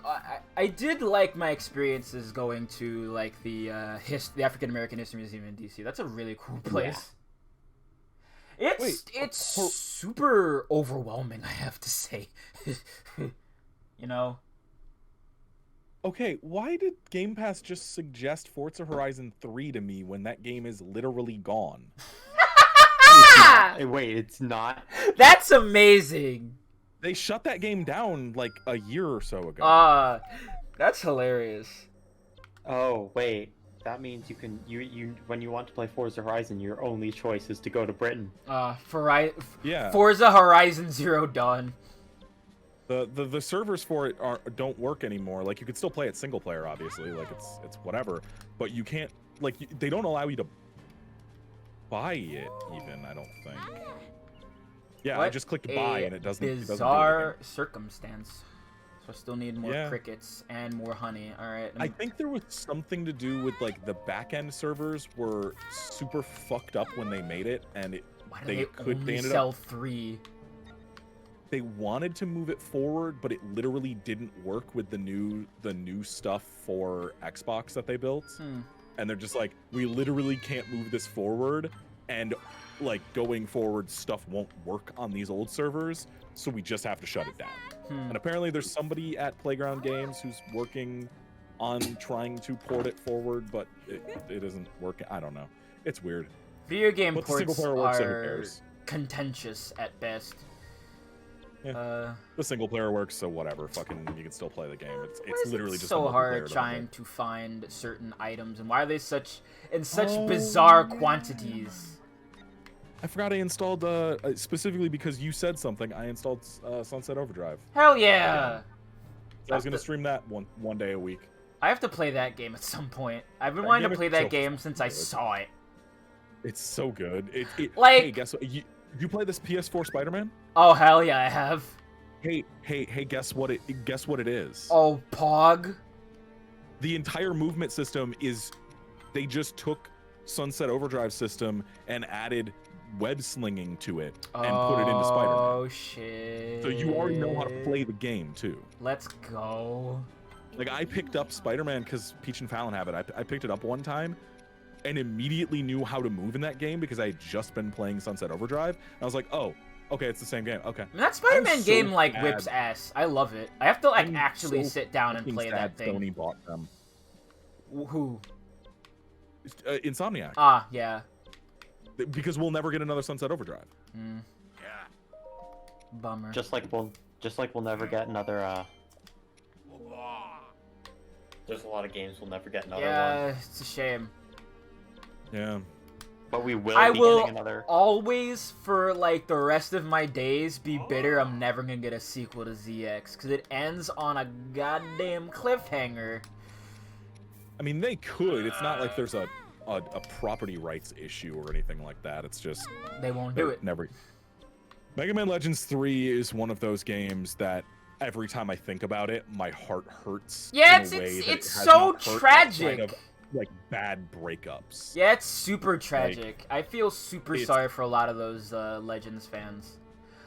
Speaker 1: I did like my experiences going to, like, the African American History Museum in D.C. That's a really cool place. Yeah. It's super overwhelming, I have to say. You know?
Speaker 2: Okay, why did Game Pass just suggest Forza Horizon 3 to me when that game is literally gone?
Speaker 3: Wait, it's not?
Speaker 1: That's amazing!
Speaker 2: They shut that game down like a year or so ago.
Speaker 1: That's hilarious.
Speaker 3: Oh, wait. That means you can when you want to play Forza Horizon, your only choice is to go to Britain.
Speaker 2: Yeah.
Speaker 1: Forza Horizon Zero Dawn.
Speaker 2: The servers for it don't work anymore. Like, you can still play it single player, obviously. Like, it's whatever. But you can't, like, they don't allow you to buy it even, I don't think. Yeah,
Speaker 1: what
Speaker 2: I just clicked buy and it doesn't.
Speaker 1: Bizarre circumstance. So I still need more
Speaker 2: Yeah.
Speaker 1: crickets and more honey. All right.
Speaker 2: I think there was something to do with, like, the back end servers were super fucked up when they made it, and
Speaker 1: Why do
Speaker 2: they
Speaker 1: only
Speaker 2: ended
Speaker 1: sell
Speaker 2: up
Speaker 1: 3?
Speaker 2: they wanted to move it forward, but it literally didn't work with the new stuff for Xbox that they built. And they're just like, we literally can't move this forward, and like going forward stuff won't work on these old servers, so we just have to shut it down.
Speaker 1: Hmm.
Speaker 2: And apparently there's somebody at Playground Games who's working on trying to port it forward, but it isn't working. I don't know. It's weird.
Speaker 1: Video game
Speaker 2: But the single
Speaker 1: ports
Speaker 2: player works, so who
Speaker 1: are
Speaker 2: cares?
Speaker 1: contentious at best.
Speaker 2: Yeah. The single player works, so whatever. Fucking, you can still play the game. It's
Speaker 1: Why is
Speaker 2: literally
Speaker 1: it
Speaker 2: just
Speaker 1: so
Speaker 2: a
Speaker 1: hard
Speaker 2: multiplayer
Speaker 1: trying
Speaker 2: download.
Speaker 1: to find certain items, and why are they in such bizarre quantities?
Speaker 2: I forgot I installed specifically because you said something. I installed Sunset Overdrive.
Speaker 1: Hell yeah!
Speaker 2: So I was gonna stream that one day a week.
Speaker 1: I have to play that game at some point. I've been
Speaker 2: That
Speaker 1: wanting to
Speaker 2: game
Speaker 1: play
Speaker 2: is
Speaker 1: that
Speaker 2: so
Speaker 1: game since I
Speaker 2: good.
Speaker 1: saw it.
Speaker 2: It's so good.
Speaker 1: Like-
Speaker 2: hey, guess what? You play this PS4 Spider-Man?
Speaker 1: Oh hell yeah, I have.
Speaker 2: Hey, guess what it is?
Speaker 1: Oh, Pog.
Speaker 2: The entire movement system is, they just took Sunset Overdrive system and added web slinging to it and put it into Spider-Man.
Speaker 1: Oh shit.
Speaker 2: So you already know how to play the game too.
Speaker 1: Let's go.
Speaker 2: Like, I picked up Spider-Man because Peach and Fallon have it. I picked it up one time and immediately knew how to move in that game because I had just been playing Sunset Overdrive. And I was like, oh, okay, it's the same game. Okay.
Speaker 1: And that Spider-Man
Speaker 2: I'm so
Speaker 1: game like
Speaker 2: sad.
Speaker 1: whips ass. I love it. I have to like
Speaker 2: I'm
Speaker 1: actually
Speaker 2: so
Speaker 1: sit down and
Speaker 2: fucking
Speaker 1: play
Speaker 2: sad
Speaker 1: that thing.
Speaker 2: Sony bought them.
Speaker 1: Who?
Speaker 2: Insomniac.
Speaker 1: Ah, yeah.
Speaker 2: Because we'll never get another Sunset Overdrive.
Speaker 1: Mm.
Speaker 2: Yeah.
Speaker 1: Bummer.
Speaker 3: Just like we'll never get another. There's a lot of games we'll never get another
Speaker 1: yeah,
Speaker 3: one.
Speaker 1: it's a shame.
Speaker 2: Yeah.
Speaker 3: But we will
Speaker 1: I
Speaker 3: be
Speaker 1: will
Speaker 3: getting another.
Speaker 1: always, for like the rest of my days, be bitter I'm never gonna get a sequel to ZX because it ends on a goddamn cliffhanger.
Speaker 2: I mean, they could. It's not like there's a property rights issue or anything like that. It's just
Speaker 1: They won't do it.
Speaker 2: never. Mega Man Legends 3 is one of those games that every time I think about it, my heart hurts.
Speaker 1: Yeah,
Speaker 2: in
Speaker 1: it's
Speaker 2: a way that it
Speaker 1: it's
Speaker 2: has
Speaker 1: so
Speaker 2: not hurt
Speaker 1: tragic.
Speaker 2: outside of, like, bad breakups.
Speaker 1: Yeah, it's super tragic. I feel super
Speaker 2: it's-
Speaker 1: sorry for a lot of those Legends fans.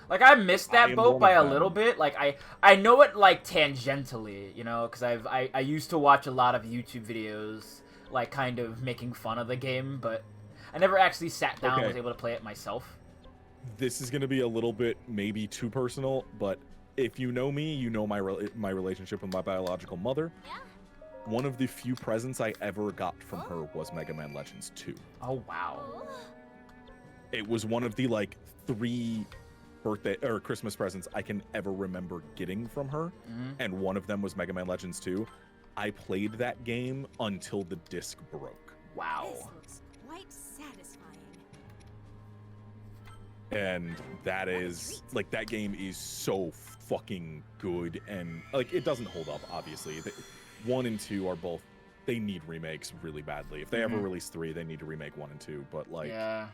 Speaker 1: Like, I missed
Speaker 2: I
Speaker 1: that
Speaker 2: am
Speaker 1: boat
Speaker 2: one
Speaker 1: by
Speaker 2: of
Speaker 1: a
Speaker 2: them.
Speaker 1: little bit. Like, I know it, like, tangentially, you know, because I used to watch a lot of YouTube videos, like, kind of making fun of the game, but I never actually sat down and was
Speaker 2: Okay.
Speaker 1: able to play it myself.
Speaker 2: This is going to be a little bit maybe too personal, but if you know me, you know my relationship with my biological mother. One of the few presents I ever got from her was Mega Man Legends 2.
Speaker 1: Oh, wow.
Speaker 2: It was one of the, like, 3 birthday or Christmas presents I can ever remember getting from her,
Speaker 1: Mhm.
Speaker 2: and one of them was Mega Man Legends 2. I played that game until the disc broke,
Speaker 1: Wow.
Speaker 4: This looks quite satisfying.
Speaker 2: and that is like, that game is so fucking good, and like, it doesn't hold up, obviously. 1 and 2 are both, they need remakes really badly. If they ever release 3, they need to remake 1 and 2, but like,
Speaker 1: Yeah.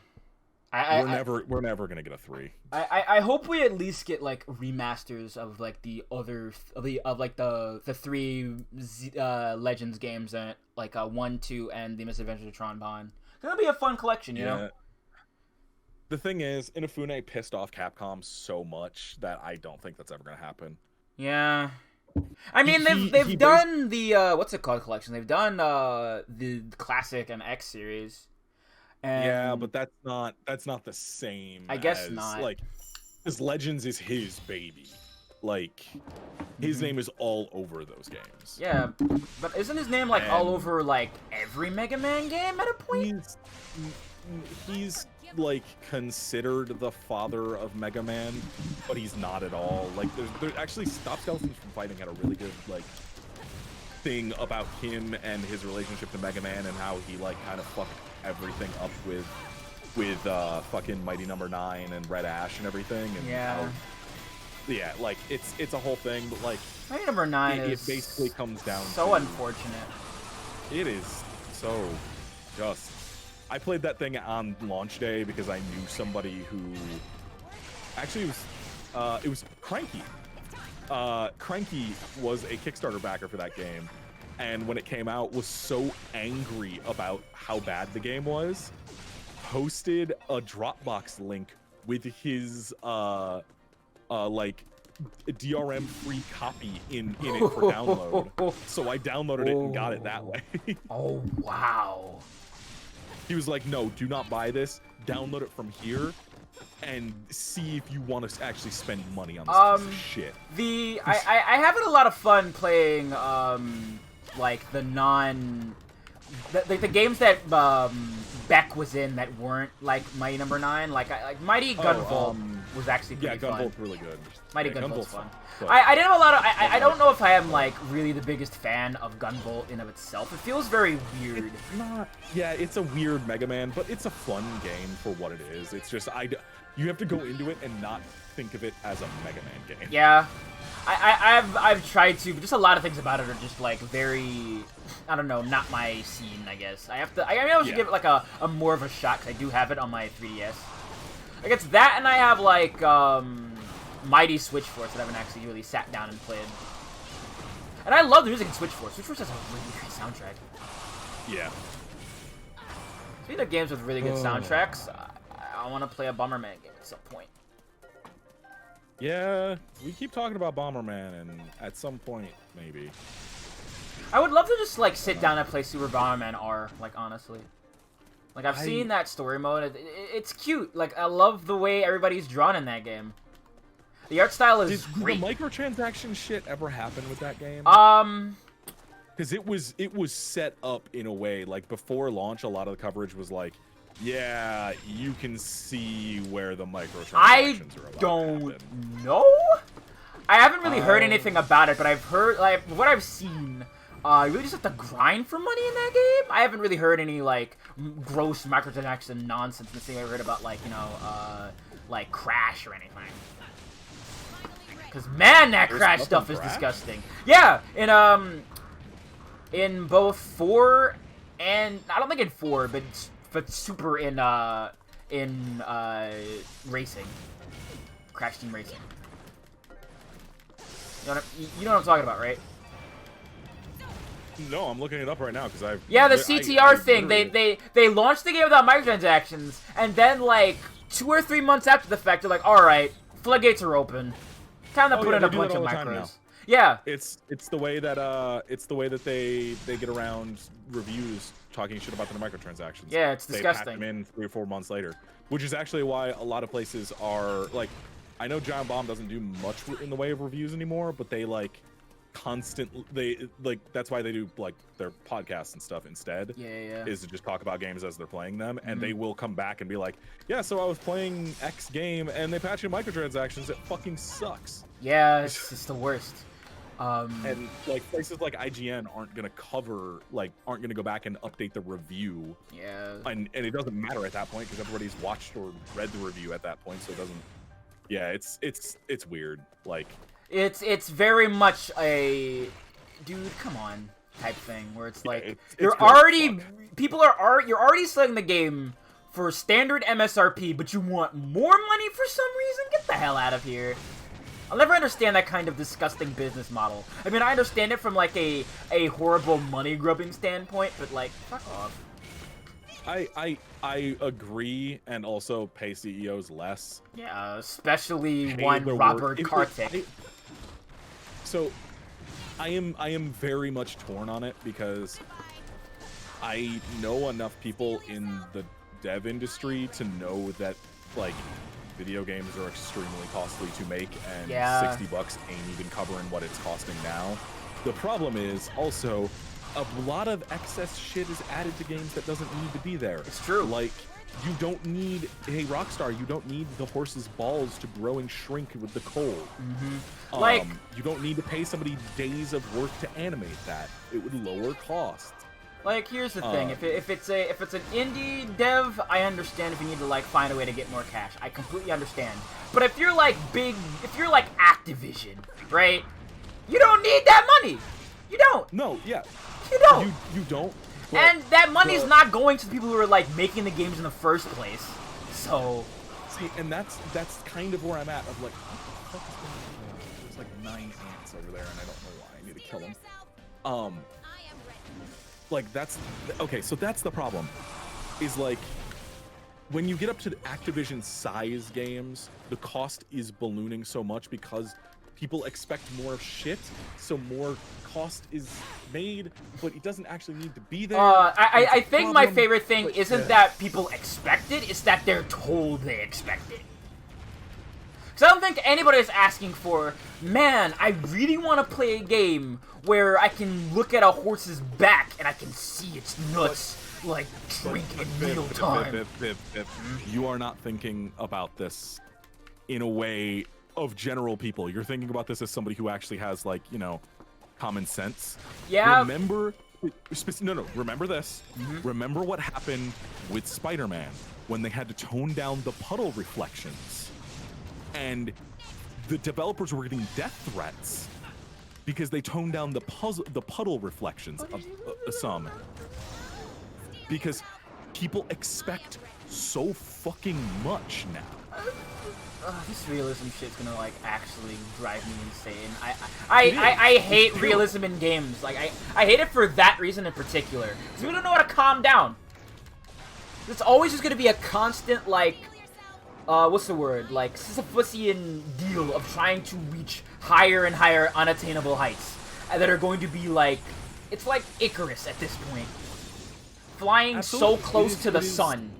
Speaker 2: we're never gonna get a 3.
Speaker 1: I hope we at least get like remasters of like the other the 3 Legends games that like 1, 2, and the Misadventures of Tron Bond. That'll be a fun collection, you know.
Speaker 2: The thing is, Inafune pissed off Capcom so much that I don't think that's ever gonna happen.
Speaker 1: Yeah. I mean,
Speaker 2: He
Speaker 1: they've done the what's it called collection? They've done the classic and X series. And
Speaker 2: Yeah, but that's not the same.
Speaker 1: I guess
Speaker 2: as,
Speaker 1: not.
Speaker 2: Like, because Legends is his baby. Like, his name is all over those games.
Speaker 1: yeah, but isn't his name like all
Speaker 2: And-
Speaker 1: over like every Mega Man game at a point?
Speaker 2: He's like considered the father of Mega Man, but he's not at all. Like, there's actually Stop Skeletons from Fighting had a really good like thing about him and his relationship to Mega Man and how he like kind of fucked everything up with fucking Mighty Number 9 and Red Ash and everything. And
Speaker 1: Yeah.
Speaker 2: yeah, like it's a whole thing, but like
Speaker 1: My number 9
Speaker 2: it
Speaker 1: is
Speaker 2: basically comes down
Speaker 1: so
Speaker 2: to,
Speaker 1: unfortunate.
Speaker 2: it is so just. I played that thing on launch day because I knew somebody who actually it was Cranky. Cranky was a Kickstarter backer for that game, and when it came out was so angry about how bad the game was, posted a Dropbox link with his like DRM free copy in it for download. So I downloaded it and got it that way.
Speaker 1: Oh wow.
Speaker 2: He was like, no, do not buy this. Download it from here. and see if you want to actually spend money on this piece of shit.
Speaker 1: I having a lot of fun playing like the games that Beck was in that weren't like Mighty Number 9. Like Mighty Gunvolt was actually pretty fun.
Speaker 2: Gunvolt's really good.
Speaker 1: Mighty Gunvolt's fun.
Speaker 2: But
Speaker 1: I didn't have a lot of. I don't know if I am like really the biggest fan of Gunvolt in of itself. It feels very weird.
Speaker 2: Yeah, it's a weird Mega Man, but it's a fun game for what it is. It's just you have to go into it and not think of it as a Mega Man game.
Speaker 1: Yeah, I've tried to, but just a lot of things about it are just like very, I don't know, not my scene. I guess I should give it like a more of a shot because I do have it on my 3DS. Like it's that, and I have like Mighty Switch Force that I haven't actually really sat down and played. And I love the music in Switch Force. Switch Force has a really great soundtrack.
Speaker 2: Yeah.
Speaker 1: Speaking of games with really good soundtracks, I want to play a Bomberman game at some point.
Speaker 2: Yeah, we keep talking about Bomberman, and at some point, maybe.
Speaker 1: I would love to just like sit down and play Super Bomberman R. Like honestly, like I've seen that story mode. It's cute. Like I love the way everybody's drawn in that game. The art style is great.
Speaker 2: Did the microtransaction shit ever happen with that game? Because it was set up in a way like before launch. A lot of the coverage was like, yeah, you can see where the microtransactions are about
Speaker 1: don't
Speaker 2: to happen.
Speaker 1: know. I haven't really heard anything about it, but I've heard like what I've seen. You really just have to grind for money in that game. I haven't really heard any like gross microtransaction nonsense. The thing I heard about like like Crash or anything. Because man, that Crash stuff is disgusting. Yeah, in both 4 and I don't think in 4, but Super in racing, Crash Team Racing. You know what I'm talking about, right?
Speaker 2: No, I'm looking it up right now because I've.
Speaker 1: Yeah, the CTR thing. They launched the game without microtransactions, and then like 2 or 3 months after the fact, they're like, all right, floodgates are open. Time to put in a bunch of macros. Yeah.
Speaker 2: It's the way that they get around reviews talking shit about the microtransactions.
Speaker 1: Yeah, it's
Speaker 2: They
Speaker 1: disgusting.
Speaker 2: patch them in 3 or 4 months later, which is actually why a lot of places are like, I know Giant Bomb doesn't do much in the way of reviews anymore, but they like constantly that's why they do like their podcasts and stuff instead.
Speaker 1: Yeah.
Speaker 2: Is to just talk about games as they're playing them, and they will come back and be like, yeah, so I was playing X game and they patched in microtransactions. It fucking sucks.
Speaker 1: Yeah, it's the worst.
Speaker 2: And like places like IGN aren't gonna go back and update the review.
Speaker 1: Yeah.
Speaker 2: And it doesn't matter at that point because everybody's watched or read the review at that point, so it doesn't. Yeah, it's weird. Like
Speaker 1: it's very much a dude, come on type thing where it's like you're already selling the game for standard MSRP, but you want more money for some reason. Get the hell out of here. I'll never understand that kind of disgusting business model. I mean, I understand it from like a horrible money grubbing standpoint, but like, fuck off.
Speaker 2: I agree, and also pay CEOs less.
Speaker 1: Yeah, especially
Speaker 2: Pay
Speaker 1: one
Speaker 2: the
Speaker 1: Robert
Speaker 2: work-
Speaker 1: Kartik.
Speaker 2: So, I am very much torn on it because I know enough people in the dev industry to know that like video games are extremely costly to make, and
Speaker 1: Yeah.
Speaker 2: $60 ain't even covering what it's costing now. The problem is also a lot of excess shit is added to games that doesn't need to be there.
Speaker 1: It's true.
Speaker 2: Like, you don't need, hey Rockstar, you don't need the horse's balls to grow and shrink with the cold.
Speaker 1: Like-
Speaker 2: you don't need to pay somebody days of work to animate that. It would lower costs.
Speaker 1: Like, here's the thing: if it's an indie dev, I understand if you need to like find a way to get more cash. I completely understand. But if you're like Activision, right? You don't need that money. You don't.
Speaker 2: No, yeah,
Speaker 1: You don't.
Speaker 2: you don't. But
Speaker 1: And that money's not going to the people who are like making the games in the first place. So,
Speaker 2: see, and that's kind of where I'm at. Of like, what the fuck is going on? There's like 9 ants over there, and I don't know why. I need to kill them. Like that's okay. So that's the problem. Is like when you get up to the Activision size games, the cost is ballooning so much because people expect more shit, so more cost is made, but it doesn't actually need to be there.
Speaker 1: I think my favorite thing
Speaker 2: but,
Speaker 1: isn't that people expect it, it's that they're told they expect it. Because I don't think anybody is asking for, man, I really want to play a game where I can look at a horse's back and I can see its nuts, like, drink in real time.
Speaker 2: You are not thinking about this in a way of general people. You're thinking about this as somebody who actually has, like, you know, common sense.
Speaker 1: Yeah.
Speaker 2: Remember this. Remember what happened with Spider-Man when they had to tone down the puddle reflections, and the developers were getting death threats because they toned down the puddle reflections of some, because people expect so fucking much now.
Speaker 1: This realism shit's gonna, like, actually drive me insane. I hate realism in games. Like, I hate it for that reason in particular. Because we don't know how to calm down. It's always just gonna be a constant, like, what's the word? Like, Sisyphusian deal of trying to reach higher and higher unattainable heights. That are going to be, like, it's like Icarus at this point. Flying
Speaker 2: Absolutely.
Speaker 1: so close to the sun.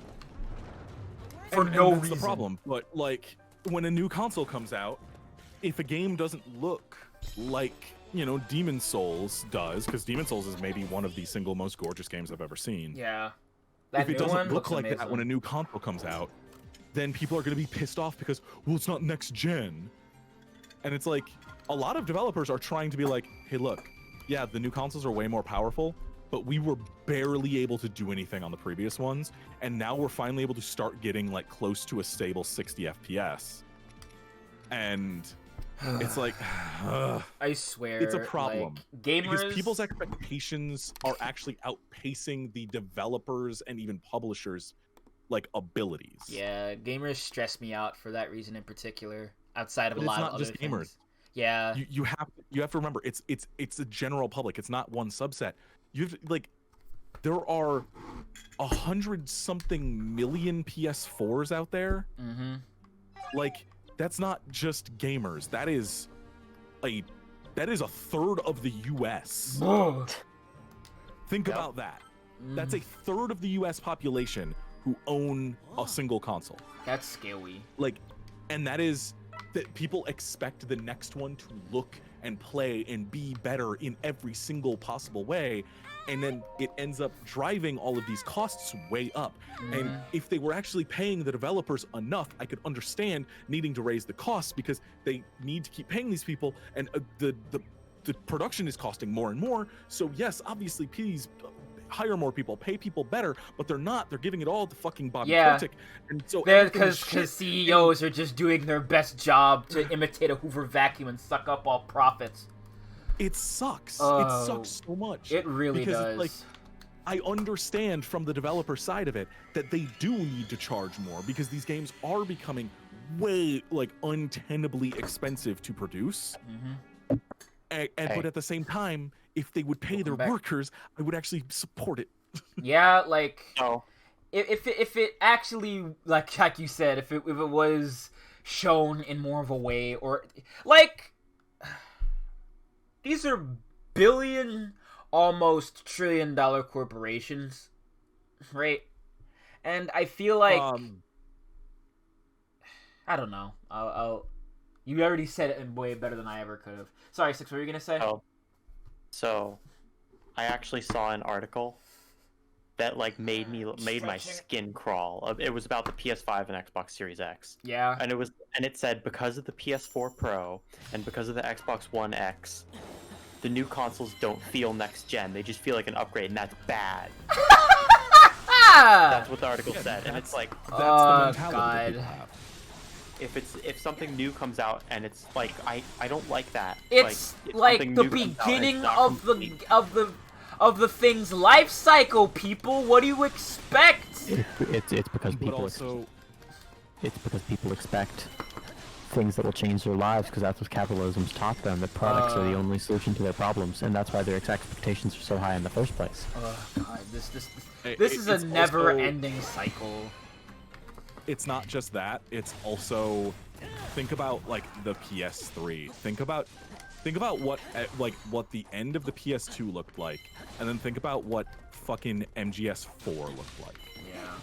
Speaker 1: For no
Speaker 2: that's
Speaker 1: reason.
Speaker 2: the problem. But, like, when a new console comes out, if a game doesn't look like, you know, Demon's Souls does, because Demon's Souls is maybe one of the single most gorgeous games I've ever seen.
Speaker 1: Yeah.
Speaker 2: If it doesn't look like that when a new console comes out, then people are going to be pissed off because, well, it's not next gen. And it's like, a lot of developers are trying to be like, hey, look, yeah, the new consoles are way more powerful, but we were barely able to do anything on the previous ones, and now we're finally able to start getting, like, close to a stable 60 FPS. And it's like,
Speaker 1: I swear,
Speaker 2: it's a problem.
Speaker 1: Like, gamers,
Speaker 2: because people's expectations are actually outpacing the developers and even publishers, like, abilities.
Speaker 1: Yeah, gamers stress me out for that reason in particular. Outside of
Speaker 2: But
Speaker 1: a lot
Speaker 2: it's
Speaker 1: of
Speaker 2: not
Speaker 1: other
Speaker 2: just
Speaker 1: things.
Speaker 2: gamers.
Speaker 1: Yeah.
Speaker 2: You have to remember, it's the general public. It's not one subset. You have to, like, there are 100-something million PS4s out there.
Speaker 1: Mm-hmm.
Speaker 2: Like, that's not just gamers. That is a third of the US. Think about that. That's a third of the US population who own a single console.
Speaker 1: That's scary.
Speaker 2: Like, and that is that people expect the next one to look and play and be better in every single possible way, and then it ends up driving all of these costs way up. And if they were actually paying the developers enough, I could understand needing to raise the costs, because they need to keep paying these people, and the production is costing more and more. So yes, obviously, please hire more people, pay people better, but they're not. They're giving it all to fucking Bobby Kotick. And so
Speaker 1: because CEOs are just doing their best job to imitate a Hoover vacuum and suck up all profits.
Speaker 2: It sucks. It sucks so much.
Speaker 1: It really
Speaker 2: because
Speaker 1: does.
Speaker 2: Like, I understand from the developer side of it that they do need to charge more, because these games are becoming way, like, untenably expensive to produce. But at the same time, if they would pay their workers, I would actually support it.
Speaker 1: Yeah, like,
Speaker 3: Oh.
Speaker 1: if it actually, like you said, if it was shown in more of a way, or like, these are billion, almost $1 trillion corporations, right? And I feel like I don't know. You already said it in way better than I ever could have. Sorry, Six, what were you gonna say?
Speaker 3: Oh. So, I actually saw an article that, like, made my skin crawl. It was about the PS5 and Xbox Series X.
Speaker 1: Yeah.
Speaker 3: And it said, because of the PS4 Pro and because of the Xbox One X, the new consoles don't feel next gen. They just feel like an upgrade, and that's bad. That's what the article said, and it's like,
Speaker 2: that's the mentality that people
Speaker 1: God.
Speaker 2: have.
Speaker 3: if something new comes out and it's like, I don't like that.
Speaker 1: It's like
Speaker 3: something
Speaker 1: the
Speaker 3: new comes out and it's
Speaker 1: beginning
Speaker 3: not
Speaker 1: of
Speaker 3: complete.
Speaker 1: the thing's life cycle, people. What do you expect?
Speaker 5: It's because
Speaker 2: But
Speaker 5: people
Speaker 2: also,
Speaker 5: it's because people expect things that will change their lives, because that's what capitalism's taught them, that products are the only solution to their problems, and that's why their expectations are so high in the first place.
Speaker 1: Oh God, this is
Speaker 2: it's
Speaker 1: a
Speaker 2: also-
Speaker 1: never-ending cycle.
Speaker 2: it's not just that. It's also, think about like the PS3. Think about what what the end of the PS2 looked like, and then think about what fucking MGS4 looked like.
Speaker 1: Yeah.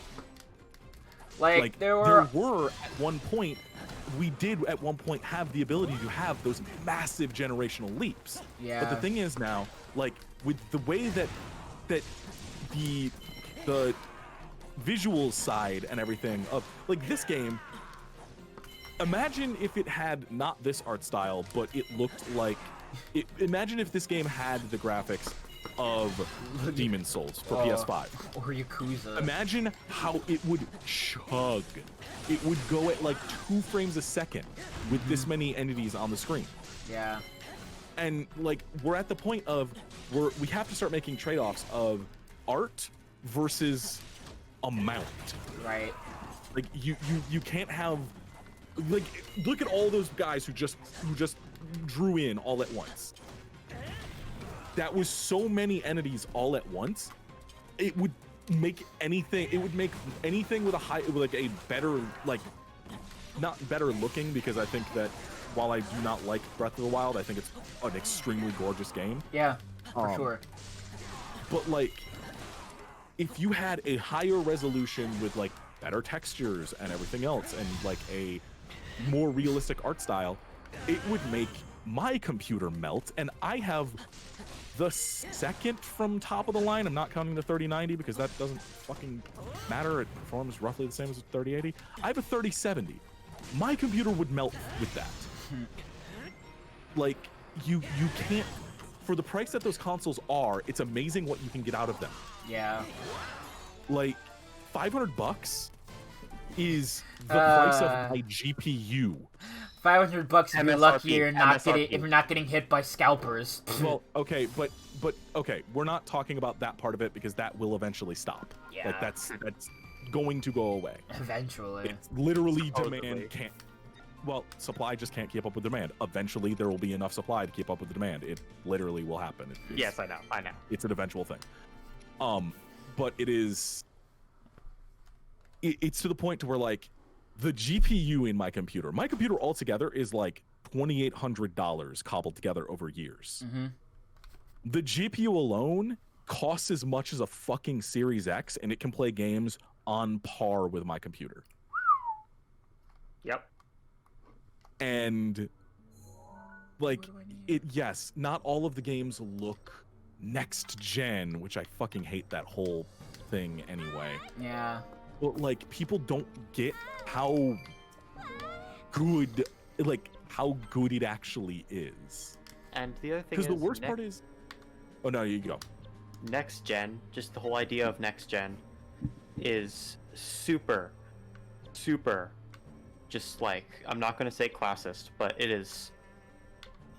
Speaker 1: Like there were
Speaker 2: at one point, we did at one point have the ability to have those massive generational leaps.
Speaker 1: Yeah.
Speaker 2: But the thing is now, like with the way that the visual side and everything of like this game, imagine if it had not this art style, but it looked like imagine if this game had the graphics of Demon's Souls for PS5
Speaker 1: or Yakuza.
Speaker 2: Imagine how it would chug. It would go at like 2 frames a second with this many entities on the screen.
Speaker 1: Yeah.
Speaker 2: And like we're at the point of where we have to start making trade-offs of art versus amount.
Speaker 1: Right.
Speaker 2: Like you can't have like look at all those guys who just drew in all at once. That was so many entities all at once. It would make anything. It would make anything with a better, like, not better looking, because I think that while I do not like Breath of the Wild, I think it's an extremely gorgeous game.
Speaker 1: Yeah, for sure.
Speaker 2: But like, if you had a higher resolution with like better textures and everything else, and like a more realistic art style, it would make my computer melt. And I have the second from top of the line. I'm not counting the 3090 because that doesn't fucking matter. It performs roughly the same as a 3080. I have a 3070. My computer would melt with that. Like, you can't, for the price that those consoles are, it's amazing what you can get out of them.
Speaker 1: Yeah.
Speaker 2: Like, $500 is the price of my GPU.
Speaker 1: $500 if you're lucky you're not
Speaker 3: MSRP.
Speaker 1: if you're not getting hit by scalpers.
Speaker 2: Well, okay, but okay, we're not talking about that part of it because that will eventually stop.
Speaker 1: Yeah.
Speaker 2: Like that's going to go away.
Speaker 1: Eventually.
Speaker 2: It's literally
Speaker 3: Supposedly.
Speaker 2: demand can't. Well, supply just can't keep up with demand. Eventually, there will be enough supply to keep up with the demand. It literally will happen.
Speaker 3: Yes, I know.
Speaker 2: It's an eventual thing. But it is. It's to the point to where like the GPU in my computer altogether is like $2,800 cobbled together over years.
Speaker 1: Mm-hmm.
Speaker 2: The GPU alone costs as much as a fucking Series X, and it can play games on par with my computer.
Speaker 3: Yep.
Speaker 2: And like yes, not all of the games look next gen, which I fucking hate that whole thing anyway.
Speaker 1: Yeah.
Speaker 2: But like people don't get how good it actually is.
Speaker 3: And the other thing
Speaker 2: Because
Speaker 3: is,
Speaker 2: the worst part is, oh no, you go.
Speaker 3: next gen, just the whole idea of next gen is super, just like, I'm not going to say classist, but it is,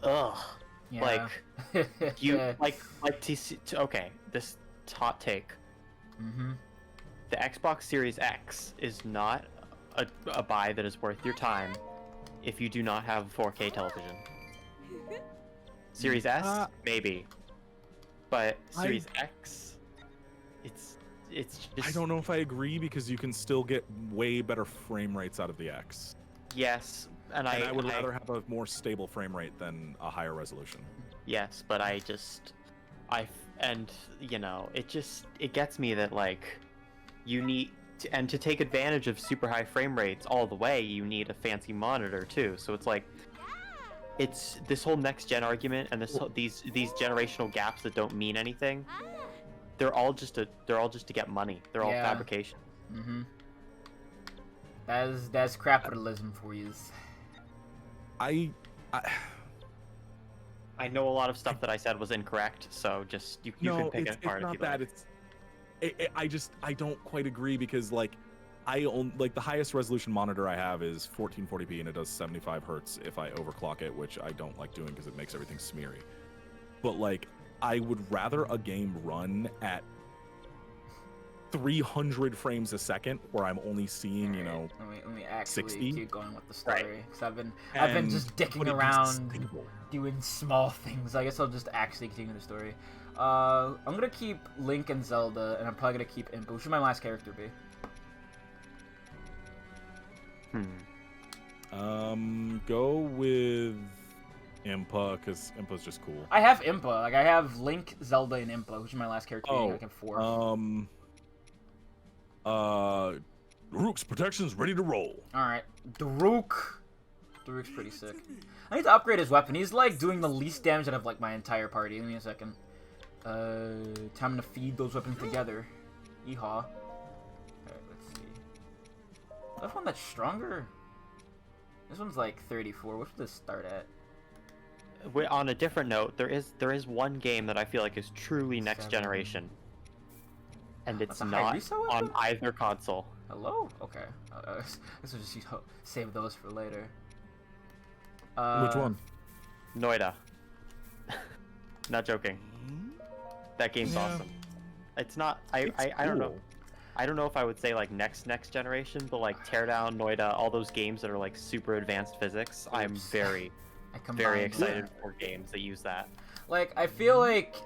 Speaker 3: ugh.
Speaker 1: Yeah.
Speaker 3: Like, you, like okay, this hot take.
Speaker 1: Mm-hmm.
Speaker 3: The Xbox Series X is not a buy that is worth your time if you do not have a 4K television. Series S, maybe. But Series X, it's just...
Speaker 2: I don't know if I agree, because you can still get way better frame rates out of the X.
Speaker 3: Yes, and
Speaker 2: I would rather have a more stable frame rate than a higher resolution.
Speaker 3: Yes, but and you know, it gets me that like you need to take advantage of super high frame rates all the way, you need a fancy monitor too. So it's like it's this whole next gen argument and these generational gaps that don't mean anything. They're all just to get money. They're all fabrication.
Speaker 1: Mm-hmm. That's capitalism for you.
Speaker 2: I
Speaker 3: know a lot of stuff that I said was incorrect, so just you can pick it apart if you like.
Speaker 2: I don't quite agree, because like the highest resolution monitor I have is 1440p, and it does 75 hertz if I overclock it, which I don't like doing because it makes everything smeary. But like, I would rather a game run at 300 frames a second, where I'm only seeing, you know,
Speaker 1: let me actually
Speaker 2: 60?
Speaker 1: keep going with the story, because I've been
Speaker 2: And
Speaker 1: just dicking
Speaker 2: would it be
Speaker 1: around
Speaker 2: stable?
Speaker 1: doing small things. I guess I'll just actually continue the story. I'm gonna keep Link and Zelda, and I'm probably gonna keep Impa. Who should my last character be?
Speaker 2: Go with Impa, because Impa's just cool.
Speaker 1: I have Impa. Like, I have Link, Zelda, and Impa, which is my last character. I have 4.
Speaker 2: Rook's protection's ready to roll.
Speaker 1: Alright. Daruk's pretty sick. I need to upgrade his weapon. He's, like, doing the least damage out of, like, my entire party. Give me a second. Time to feed those weapons together. Yeehaw. Alright, let's see. This one that's stronger? This one's, like, 34. What should this start at?
Speaker 3: On a different note, there is one game that I feel like is truly next generation, and it's not on either console.
Speaker 1: Hello? Okay. This will just save those for later.
Speaker 2: Which one?
Speaker 3: Noida. Not joking. That game's awesome. It's not. I don't know. I don't know if I would say like next generation, but like Teardown, Noida, all those games that are like super advanced physics. I'm very excited for games that use that.
Speaker 1: Like, I feel like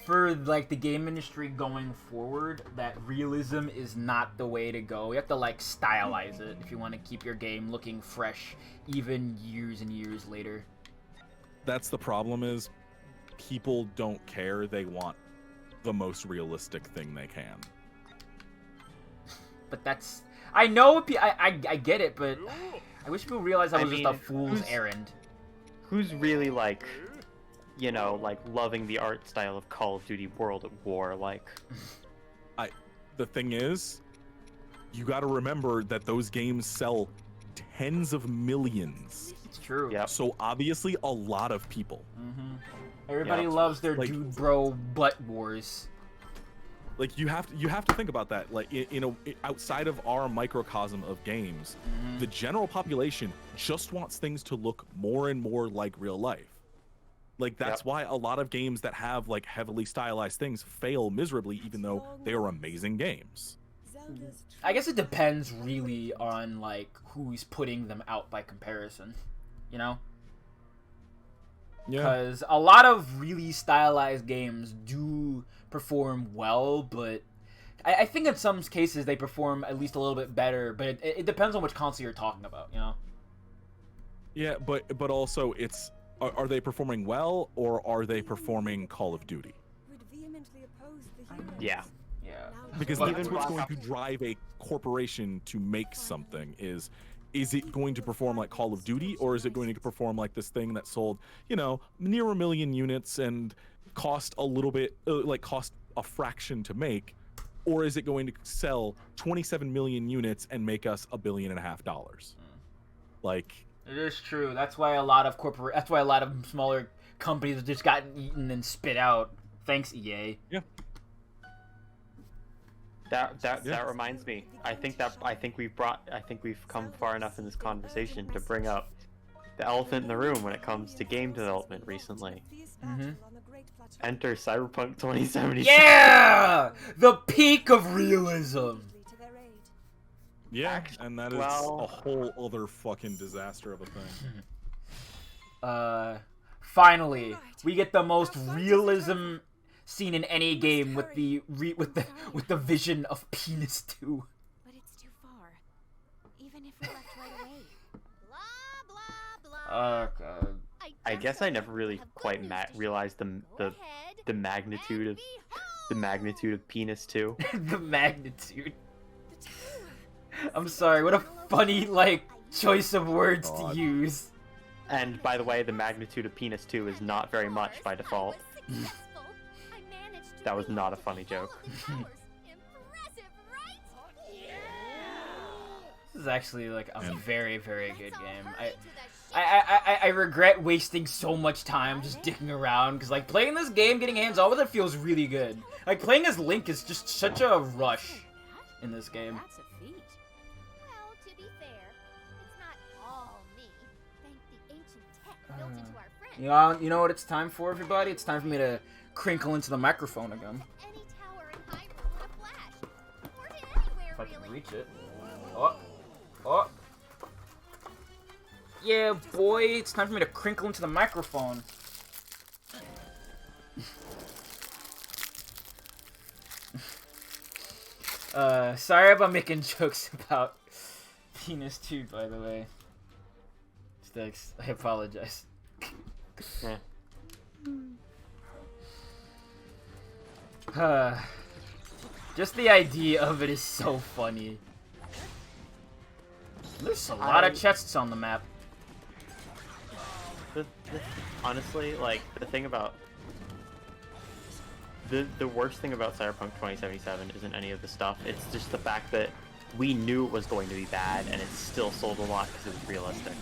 Speaker 1: for like the game industry going forward, that realism is not the way to go. You have to like stylize it if you want to keep your game looking fresh, even years and years later.
Speaker 2: That's the problem. Is people don't care. They want the most realistic thing they can.
Speaker 1: But that's... I know... I get it, but... I wish people realized that was just a fool's errand.
Speaker 3: Who's really, like... You know, like, loving the art style of Call of Duty World at War, like...
Speaker 2: The thing is... You gotta remember that those games sell tens of millions.
Speaker 1: It's true.
Speaker 3: Yeah.
Speaker 2: So, obviously, a lot of people.
Speaker 1: Mm-hmm. Everybody loves their dude bro butt wars.
Speaker 2: Like you have to think about that. Like outside of our microcosm of games, the general population just wants things to look more and more like real life. Like that's why a lot of games that have like heavily stylized things fail miserably, even though they are amazing games.
Speaker 1: I guess it depends really on like who's putting them out by comparison, you know? Because a lot of really stylized games do perform well, but I think in some cases they perform at least a little bit better, but it depends on which console you're talking about, you know?
Speaker 2: Yeah, but also it's, are they performing well, or are they performing Call of Duty?
Speaker 3: Yeah.
Speaker 1: Yeah.
Speaker 2: Because that's what's going to drive a corporation to make something is it going to perform like Call of Duty, or is it going to perform like this thing that sold, you know, near 1 million units and cost a little bit, cost a fraction to make, or is it going to sell 27 million units and make us $1.5 billion? Like,
Speaker 1: it is true. That's why a lot of smaller companies have just gotten eaten and spit out. Thanks, EA.
Speaker 2: Yeah.
Speaker 3: That reminds me. I think we've come far enough in this conversation to bring up the elephant in the room when it comes to game development recently.
Speaker 1: Mm-hmm.
Speaker 3: Enter Cyberpunk 2077.
Speaker 1: Yeah! The peak of realism.
Speaker 2: Yeah, and that is a whole other fucking disaster of a thing.
Speaker 1: Finally, we get the most realism seen in any game with the vision of Penis 2.
Speaker 4: But it's too far. Even if we left right away. Blah blah blah.
Speaker 1: Oh god.
Speaker 3: I guess I never really quite realized the magnitude of Penis 2.
Speaker 1: The magnitude. I'm sorry, what a funny choice of words to use.
Speaker 3: And by the way, the magnitude of Penis 2 is not very much by default. That was not a funny joke.
Speaker 1: This is actually a very, very good game. I regret wasting so much time just dicking around, because playing this game, getting hands on with it feels really good. Playing as Link is just such a rush in this game.
Speaker 4: That's a feat. Well, to be fair, it's not all me. Thank the ancient tech built into our friend.
Speaker 1: You know what it's time for, everybody? It's time for me to crinkle into the microphone again.
Speaker 4: Any tower in Hyrule with a flash. Or hit anywhere,
Speaker 1: If I can
Speaker 4: really.
Speaker 1: reach it. Oh. Yeah, boy, it's time for me to crinkle into the microphone. Sorry about making jokes about Martinez too, by the way. Sticks, I apologize.
Speaker 3: Yeah.
Speaker 1: Just the idea of it is so funny. There's a lot of chests on the map.
Speaker 3: Honestly, like, the thing about... The worst thing about Cyberpunk 2077 isn't any of the stuff. It's just the fact that we knew it was going to be bad, and it still sold a lot because it was realistic.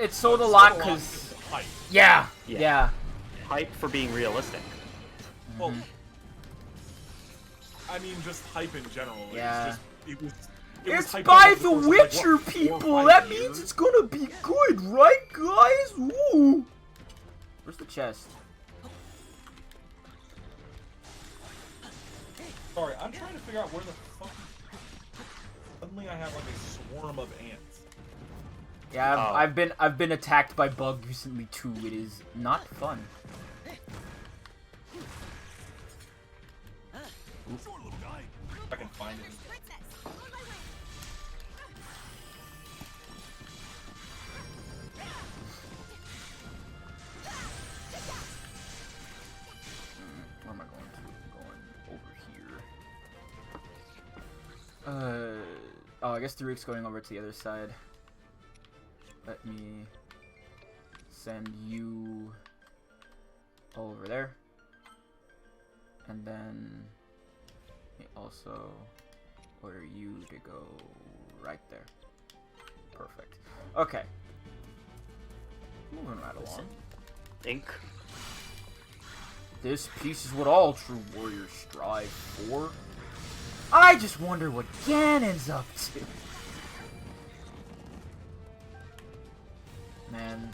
Speaker 1: It sold a lot because... Yeah, yeah.
Speaker 3: Hype for being realistic.
Speaker 2: Well, I mean, just hype in general.
Speaker 1: Yeah.
Speaker 2: It was
Speaker 1: It's
Speaker 2: hyped
Speaker 1: by
Speaker 2: up
Speaker 1: The
Speaker 2: over the course of,
Speaker 1: Witcher,
Speaker 2: like, what, 4 or
Speaker 1: people!
Speaker 2: 5
Speaker 1: That
Speaker 2: years?
Speaker 1: means it's gonna be good, right, guys? Ooh! Where's the chest?
Speaker 2: Sorry, I'm trying to figure out where the fuck... Suddenly I have, like, a swarm of ants.
Speaker 1: Yeah, I've been attacked by bugs recently too. It is not fun.
Speaker 2: I can find it.
Speaker 1: Where am I going to? I'm going over here. Oh, I guess Daruk's going over to the other side. Let me send you over there. And then also order you to go right there. Perfect. Okay. Moving right along.
Speaker 3: Ink.
Speaker 1: This piece is what all true warriors strive for. I just wonder what Ganon's up to. Man.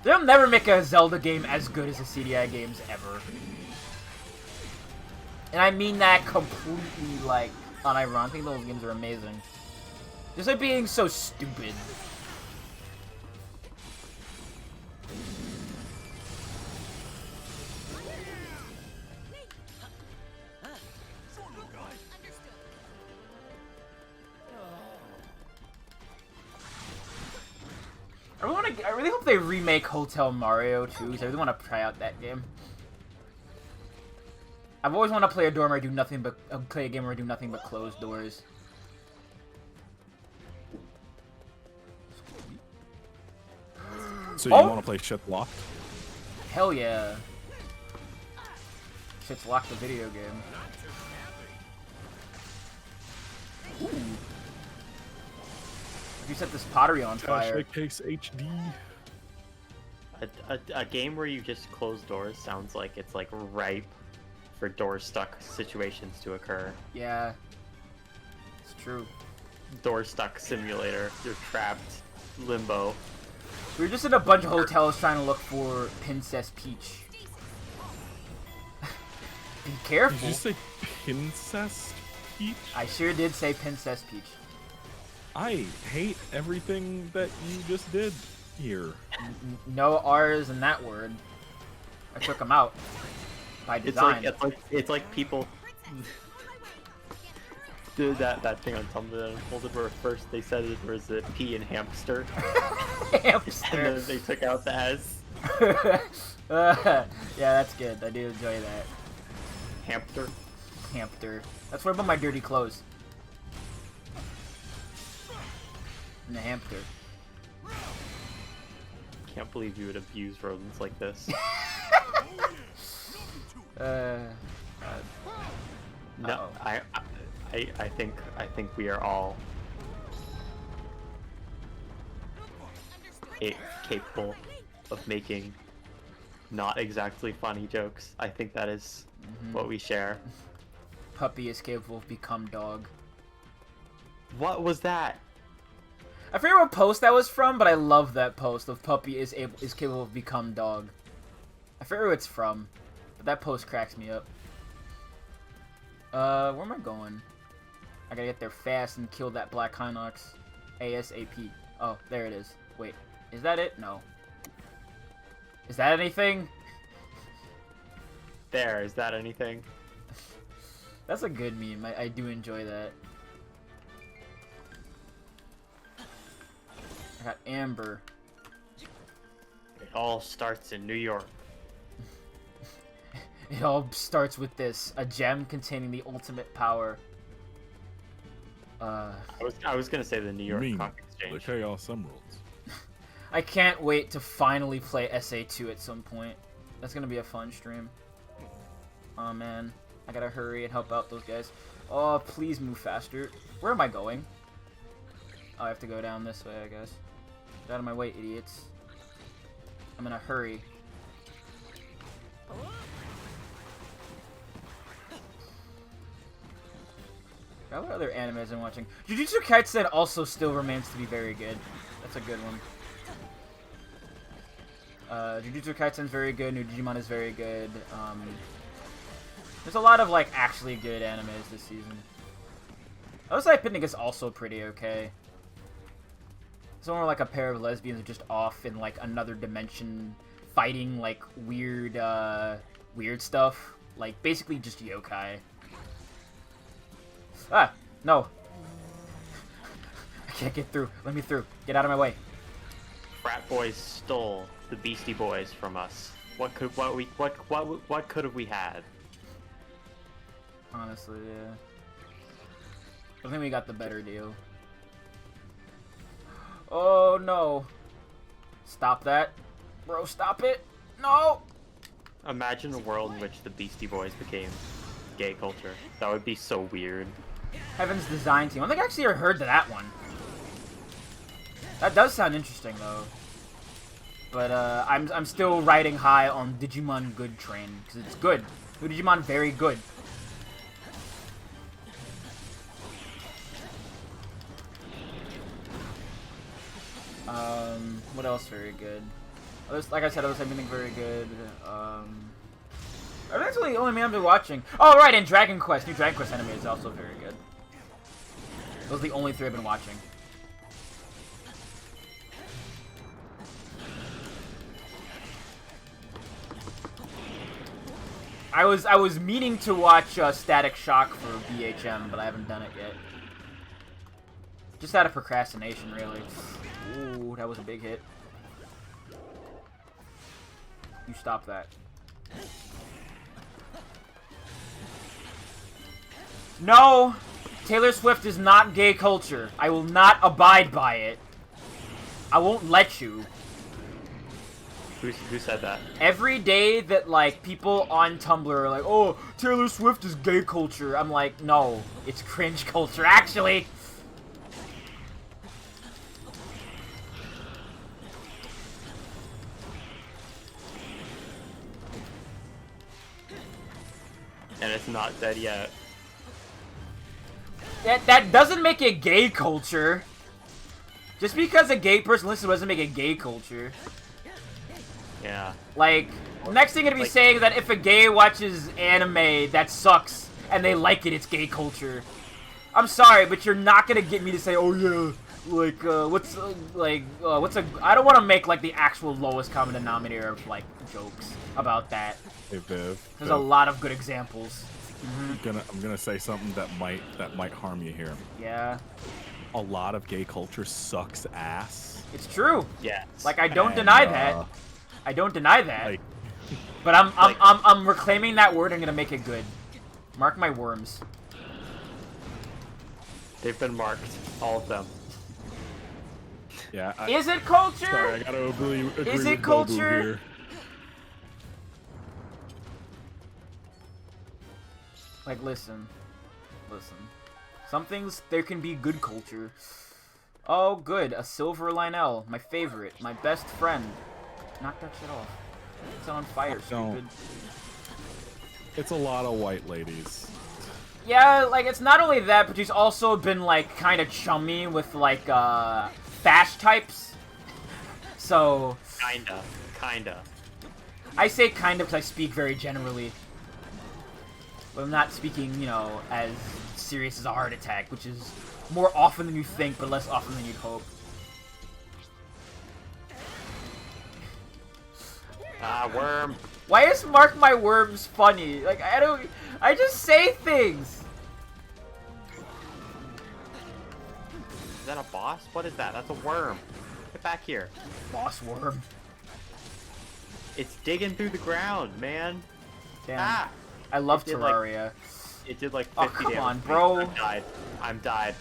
Speaker 1: They'll never make a Zelda game as good as the CDI games ever. And I mean that completely, like, unironically. Those games are amazing. Just like being so stupid. I really hope they remake Hotel Mario too, because I really want to try out that game. I've always wanted to play a game where I do nothing but close doors.
Speaker 2: So you want to play shit locked?
Speaker 1: Hell yeah! Shit's locked the video game. Ooh. You set this pottery on fire.
Speaker 2: Case HD.
Speaker 3: A game where you just close doors sounds like it's like ripe for door stuck situations to occur.
Speaker 1: Yeah, it's true.
Speaker 3: Door stuck simulator. You're trapped. Limbo.
Speaker 1: We were just in a bunch of hotels trying to look for Princess Peach. Be careful.
Speaker 2: Did you say Princess Peach?
Speaker 1: I sure did say Princess Peach.
Speaker 2: I hate everything that you just did here.
Speaker 1: No R's in that word. I took them out by design.
Speaker 3: It's like people did that thing on Tumblr that unfolded where first they said it was a P in hamster,
Speaker 1: Hamster.
Speaker 3: and then they took out the S.
Speaker 1: Yeah, that's good. I do enjoy that.
Speaker 3: Hamster.
Speaker 1: Hamster. That's where I put my dirty clothes. In the hamster.
Speaker 3: Can't believe you would abuse rodents like this. No, I think we are all capable of making not exactly funny jokes. I think that is what we share.
Speaker 1: Puppy is capable of become dog.
Speaker 3: What was that?
Speaker 1: I forget what post that was from, but I love that post of Puppy is capable of become dog. I forget who it's from, but that post cracks me up. Where am I going? I gotta get there fast and kill that Black Hinox ASAP. Oh, there it is. Wait, is that it? No. Is that anything?
Speaker 3: There, is that anything?
Speaker 1: That's a good meme. I do enjoy that. got Amber.
Speaker 3: It all starts in New York.
Speaker 1: It all starts with this, a gem containing the ultimate power.
Speaker 3: I was gonna say the New York Cock
Speaker 2: The
Speaker 3: Exchange.
Speaker 2: Chaos Emeralds.
Speaker 1: I can't wait to finally play SA2 at some point. That's gonna be a fun stream. Oh man, I gotta hurry and help out those guys. Oh, please move faster. Where am I going? Oh, I have to go down this way, I guess. Get out of my way, idiots. I'm in a hurry. What other animes I'm watching? Jujutsu Kaisen also still remains to be very good. That's a good one. Jujutsu Kaisen's very good. New Digimon is very good. There's a lot of like actually good animes this season. Outside Picnic is also pretty okay. It's more like a pair of lesbians just off in like another dimension, fighting like weird, weird stuff. Like basically just yokai. Ah, no. I can't get through. Let me through. Get out of my way.
Speaker 3: Frat boys stole the Beastie Boys from us. What could have we had?
Speaker 1: Honestly, yeah. I think we got the better deal. Oh no. Stop that. Bro, stop it. No!
Speaker 3: Imagine a world in which the Beastie Boys became gay culture. That would be so weird.
Speaker 1: Heaven's Design Team. I don't think I actually ever heard of that one. That does sound interesting though. But I'm still riding high on Digimon Good Train because it's good. New Digimon very good. What else very good? Others, like I said, others everything very good. That's really the only anime I'm watching. Oh right, and Dragon Quest. New Dragon Quest anime is also very good. Those are the only three I've been watching. I was meaning to watch Static Shock for BHM, but I haven't done it yet. Just out of procrastination, really. Ooh, that was a big hit. You stop that. No! Taylor Swift is not gay culture. I will not abide by it. I won't let you.
Speaker 3: Who said that?
Speaker 1: Every day that, like, people on Tumblr are like, oh, Taylor Swift is gay culture. I'm like, no, it's cringe culture, actually.
Speaker 3: And it's not dead yet.
Speaker 1: That doesn't make it gay culture. Just because a gay person listens doesn't make it gay culture.
Speaker 3: Yeah.
Speaker 1: Like, next thing gonna be saying that if a gay watches anime, that sucks, and they like it, it's gay culture. I'm sorry, but you're not gonna get me to say, oh yeah, like, what's I don't want to make, like, the actual lowest common denominator of, like, jokes about that.
Speaker 2: Hey Viv.
Speaker 1: There's a lot of good examples.
Speaker 2: I'm gonna say something that might harm you here.
Speaker 1: Yeah.
Speaker 2: A lot of gay culture sucks ass.
Speaker 1: It's true.
Speaker 3: Yes.
Speaker 1: Like, I don't
Speaker 2: And,
Speaker 1: deny that. I don't deny that.
Speaker 2: Like,
Speaker 1: but I'm reclaiming that word and gonna make it good. Mark my worms.
Speaker 3: They've been marked, all of them.
Speaker 2: yeah.
Speaker 1: Is it culture?
Speaker 2: Sorry, I gotta agree
Speaker 1: Is
Speaker 2: with
Speaker 1: it
Speaker 2: Bobu
Speaker 1: culture?
Speaker 2: here.
Speaker 1: Like, listen. Some things, there can be good culture. Oh, good. A silver Lionel. My favorite. My best friend. Knock that shit off. It's on fire,
Speaker 2: Don't.
Speaker 1: stupid.
Speaker 2: It's a lot of white ladies.
Speaker 1: Yeah, like, it's not only that, but she's also been, like, kind of chummy with, like, fash types. So...
Speaker 3: Kinda.
Speaker 1: I say kind of because I speak very generally. But I'm not speaking, you know, as serious as a heart attack, which is more often than you think, but less often than you'd hope.
Speaker 3: Ah, worm.
Speaker 1: Why is Mark My Worms funny? Like, I just say things!
Speaker 3: Is that a boss? What is that? That's a worm. Get back here.
Speaker 1: Boss worm.
Speaker 3: It's digging through the ground, man.
Speaker 1: Damn.
Speaker 3: Ah!
Speaker 1: I love
Speaker 3: It did, like,
Speaker 1: Terraria.
Speaker 3: It did like 50
Speaker 1: Oh, come
Speaker 3: damage.
Speaker 1: on, bro.
Speaker 3: I'm died. I'm died.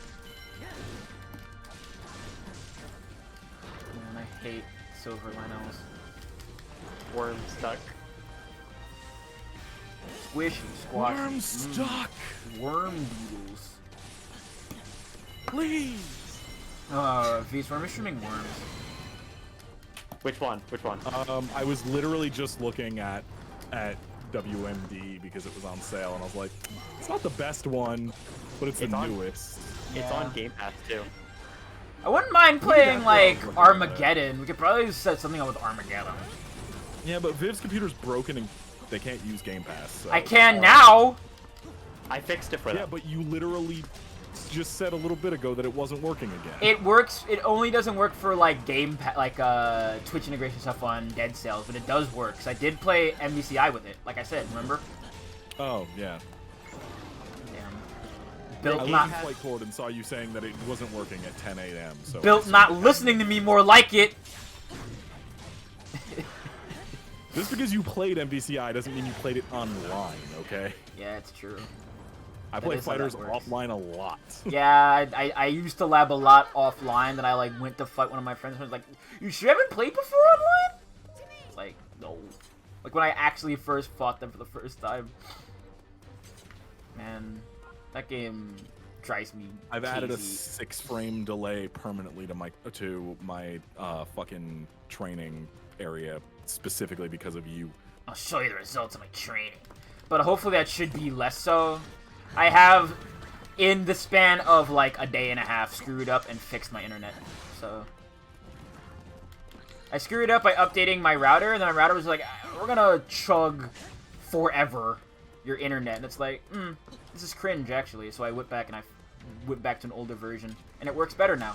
Speaker 1: Man, I hate silver Lynels.
Speaker 3: Worm stuck.
Speaker 1: Squishy, squashy.
Speaker 2: I'm stuck.
Speaker 1: Worm beetles.
Speaker 2: Please.
Speaker 1: V's worm is streaming worms.
Speaker 3: Which one? Which one?
Speaker 2: I was literally just looking at WMD because it was on sale, and I was like, it's not the best one, but it's the
Speaker 3: It's on-
Speaker 2: newest.
Speaker 3: It's on Game Pass too.
Speaker 1: I wouldn't mind playing
Speaker 2: that
Speaker 1: like
Speaker 2: girl looking
Speaker 1: Armageddon. We could probably set something up with Armageddon.
Speaker 2: Yeah, but Viv's computer's broken and they can't use Game Pass. So.
Speaker 1: I can now.
Speaker 3: I fixed it for
Speaker 2: Yeah,
Speaker 3: them.
Speaker 2: but you literally just said a little bit ago that it wasn't working again.
Speaker 1: It works. It only doesn't work for like Twitch integration stuff on Dead Cells, but it does work. 'Cause I did play MVCI with it. Like I said, remember?
Speaker 2: Oh, yeah.
Speaker 1: Damn.
Speaker 2: I
Speaker 1: Built
Speaker 2: looked
Speaker 1: not
Speaker 2: in Flight Court and saw you saying that it wasn't working at 10 a.m. So
Speaker 1: built not listening to me, more like it.
Speaker 2: Just because you played MVCI doesn't mean you played it online, okay?
Speaker 1: Yeah, it's true.
Speaker 2: I
Speaker 1: That
Speaker 2: play
Speaker 1: is how that
Speaker 2: fighters
Speaker 1: works.
Speaker 2: offline a lot.
Speaker 1: Yeah, I used to lab a lot offline. Then I like went to fight one of my friends and was like, "You sure haven't played before online?" It's like, no. Like when I actually first fought them for the first time. Man, that game drives me.
Speaker 2: I've added a
Speaker 1: crazy.
Speaker 2: 6-frame delay permanently to my fucking training area specifically because of you.
Speaker 1: I'll show you the results of my training. But hopefully that should be less so. I have, in the span of like a day and a half, screwed up and fixed my internet. So I screwed up by updating my router, and then my router was like, we're gonna chug forever your internet. And it's like, this is cringe actually. So I went back and I went back to an older version, and it works better now.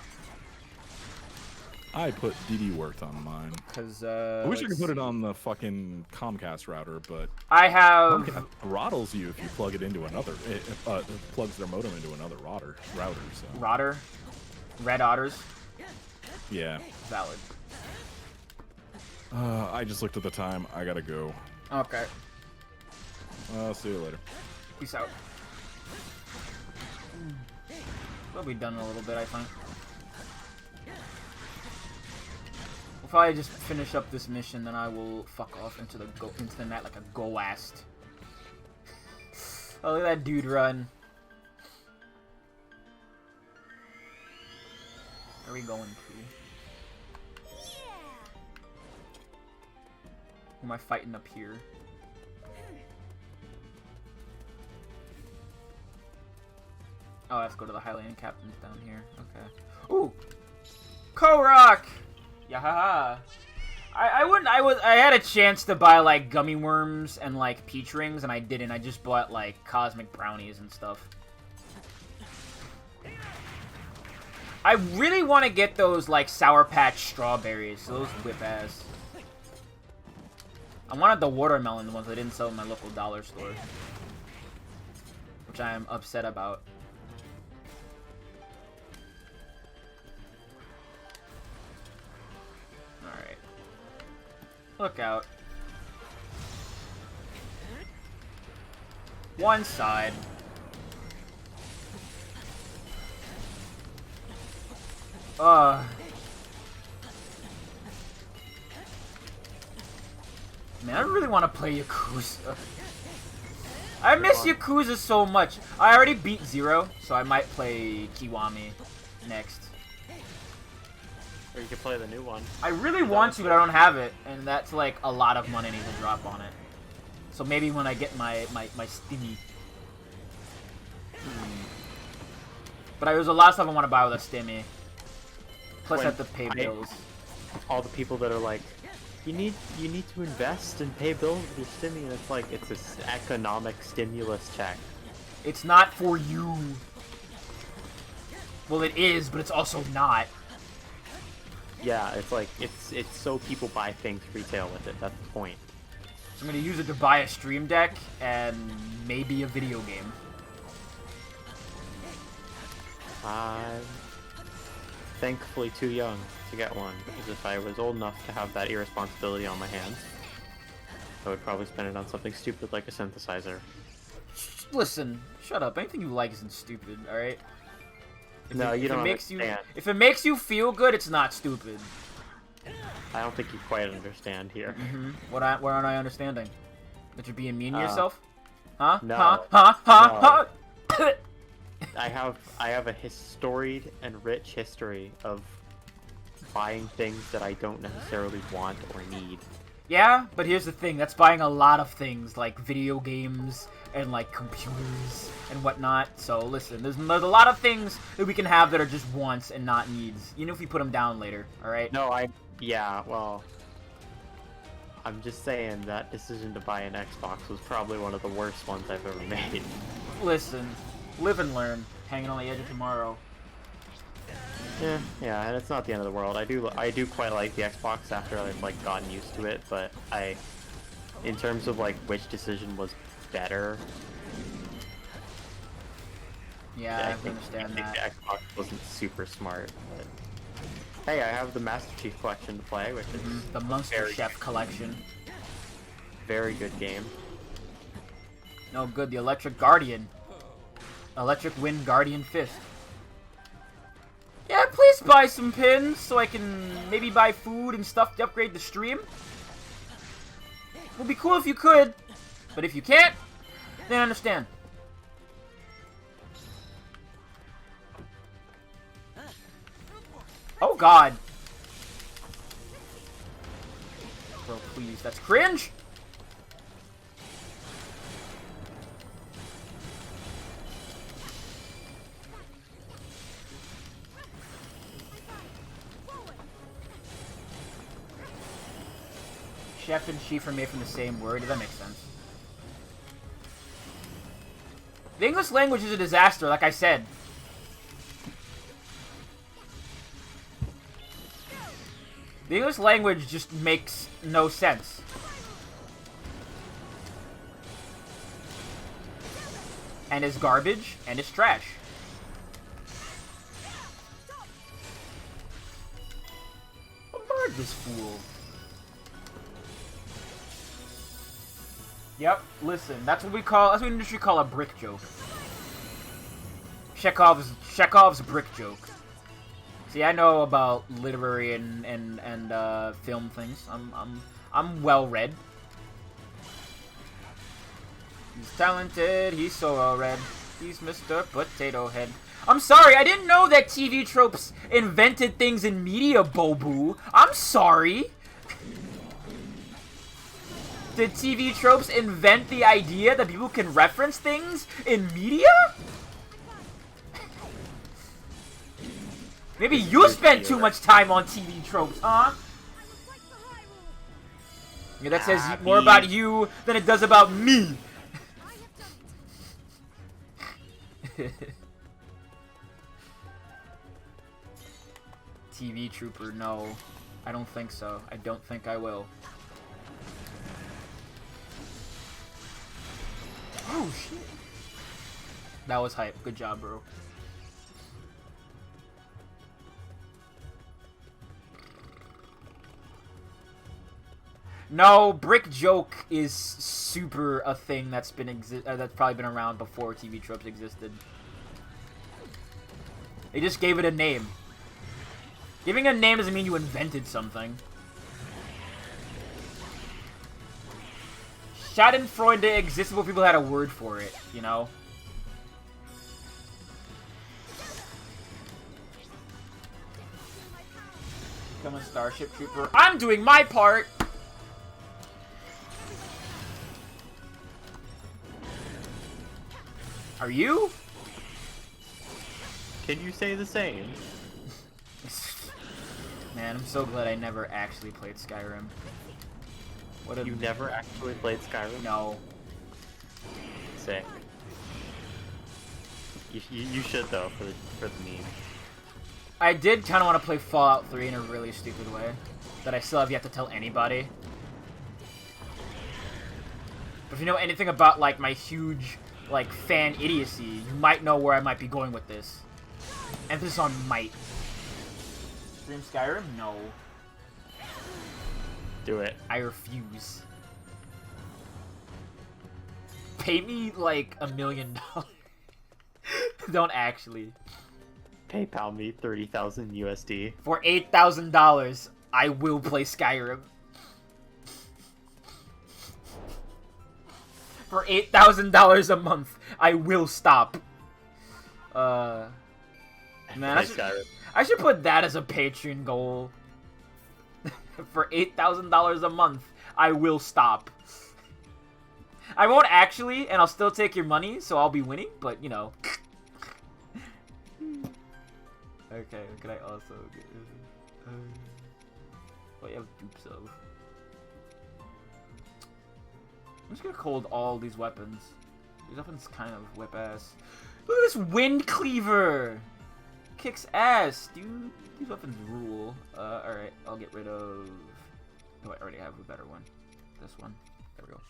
Speaker 2: I put DD worked on mine.
Speaker 1: Cause
Speaker 2: I wish I could put it on the fucking Comcast router, but
Speaker 1: I have.
Speaker 2: Comcast throttles you if you plug it into another. It plugs their modem into another router. So
Speaker 1: Rotter, Red Otters,
Speaker 2: yeah.
Speaker 1: valid.
Speaker 2: I just looked at the time. I gotta go.
Speaker 1: Okay,
Speaker 2: I'll see you later.
Speaker 1: peace out. We'll be done in a little bit, I think. We'll probably just finish up this mission, then I will fuck off into the night like a goast. Oh, look at that dude run. Where are we going to? Who am I fighting up here? Oh, I have to go to the Highland Captains down here. Okay. Ooh! Korok! Yahaha! I had a chance to buy like gummy worms and like peach rings, and I didn't. I just bought like cosmic brownies and stuff. I really want to get those like Sour Patch strawberries. Those whip ass. I wanted the watermelon ones I didn't sell in my local dollar store, which I am upset about. Alright. Look out. One side. Man, I really want to play Yakuza. I miss Yakuza so much. I already beat Zero, so I might play Kiwami next.
Speaker 3: Or you could play the new one.
Speaker 1: I really want to, but I don't have it, and that's like a lot of money I need to drop on it. So maybe when I get my Stimmy. But there's a lot of stuff I want to buy with a Stimmy. Plus I have to pay bills.
Speaker 3: All the people that are like, you need to invest and pay bills with your Stimmy, and it's like, it's this economic stimulus check.
Speaker 1: It's not for you. Well, it is, but it's also not.
Speaker 3: Yeah, it's like, it's so people buy things retail with it, that's the point.
Speaker 1: So I'm gonna use it to buy a stream deck and maybe a video game.
Speaker 3: thankfully too young to get one, because if I was old enough to have that irresponsibility on my hands, I would probably spend it on something stupid like a synthesizer.
Speaker 1: Listen, shut up. Anything you like isn't stupid, alright?
Speaker 3: No, you don't understand.
Speaker 1: If it makes you feel good, it's not stupid.
Speaker 3: I don't think you quite understand here.
Speaker 1: What aren't I understanding? That you're being mean to yourself? Huh?
Speaker 3: No.
Speaker 1: Huh?
Speaker 3: I have a storied and rich history of buying things that I don't necessarily want or need.
Speaker 1: Yeah, but here's the thing. That's buying a lot of things, like video games and, like, computers and whatnot. So, listen, there's a lot of things that we can have that are just wants and not needs, even if we put them down later, alright?
Speaker 3: No, yeah, well, I'm just saying that decision to buy an Xbox was probably one of the worst ones I've ever made.
Speaker 1: Listen, live and learn. Hanging on the edge of tomorrow.
Speaker 3: Yeah, and it's not the end of the world. I do quite like the Xbox after I've like gotten used to it, but in terms of like which decision was better,
Speaker 1: Yeah, I understand
Speaker 3: think
Speaker 1: that.
Speaker 3: the Xbox wasn't super smart. But hey, I have the Master Chief Collection to play, which is
Speaker 1: The Monster Chef collection.
Speaker 3: very good game.
Speaker 1: No good, the Electric Guardian. Electric Wind Guardian Fist. Yeah, please buy some pins so I can maybe buy food and stuff to upgrade the stream. Would be cool if you could, but if you can't, then understand. Oh god. Bro, please, that's cringe. Chef and chief are made from the same word. That makes sense. The English language is a disaster, like I said. The English language just makes no sense. And is garbage, and is trash. Bombard this fool. Yep, listen, that's what the industry call a brick joke. Chekhov's brick joke. See, I know about literary and film things. I'm well read. He's talented, he's so well read. He's Mr. Potato Head. I'm sorry, I didn't know that TV tropes invented things in media, Bobu. I'm sorry. Did TV tropes invent the idea that people can reference things in media? Maybe you spend too much time on TV tropes, huh? Yeah, that says more about you than it does about me. TV trooper, no. I don't think so. I don't think I will. Oh, shit. That was hype. Good job, bro. No, brick joke is super a thing that's been that's probably been around before TV tropes existed. They just gave it a name. Giving a name doesn't mean you invented something. Schadenfreude existed before people had a word for it, you know? Become a Starship Trooper. I'm doing my part! Are you?
Speaker 3: Can you say the same?
Speaker 1: Man, I'm so glad I never actually played Skyrim.
Speaker 3: You never actually played Skyrim?
Speaker 1: No.
Speaker 3: Sick. You should though for the meme.
Speaker 1: I did kind of want to play Fallout 3 in a really stupid way that I still have yet to tell anybody. But if you know anything about like my huge like fan idiocy, you might know where I might be going with this. Emphasis on might. stream Skyrim? No.
Speaker 3: Do it.
Speaker 1: I refuse. Pay me like $1 million. Don't actually.
Speaker 3: PayPal me 30,000 USD.
Speaker 1: For $8,000, I will play Skyrim. For $8,000 a month, I will stop. Man,
Speaker 3: Skyrim.
Speaker 1: I should put that as a Patreon goal. For $8,000 a month, I will stop. I won't actually, and I'll still take your money, so I'll be winning, but, you know. Okay, what can I also get? What do you have dupes of? I'm just gonna hold all these weapons. These weapons kind of whip ass. Look at this Wind Cleaver! Kicks ass, dude. These weapons rule. Alright, I'll get rid of... Oh, I already have a better one. This one. There we go.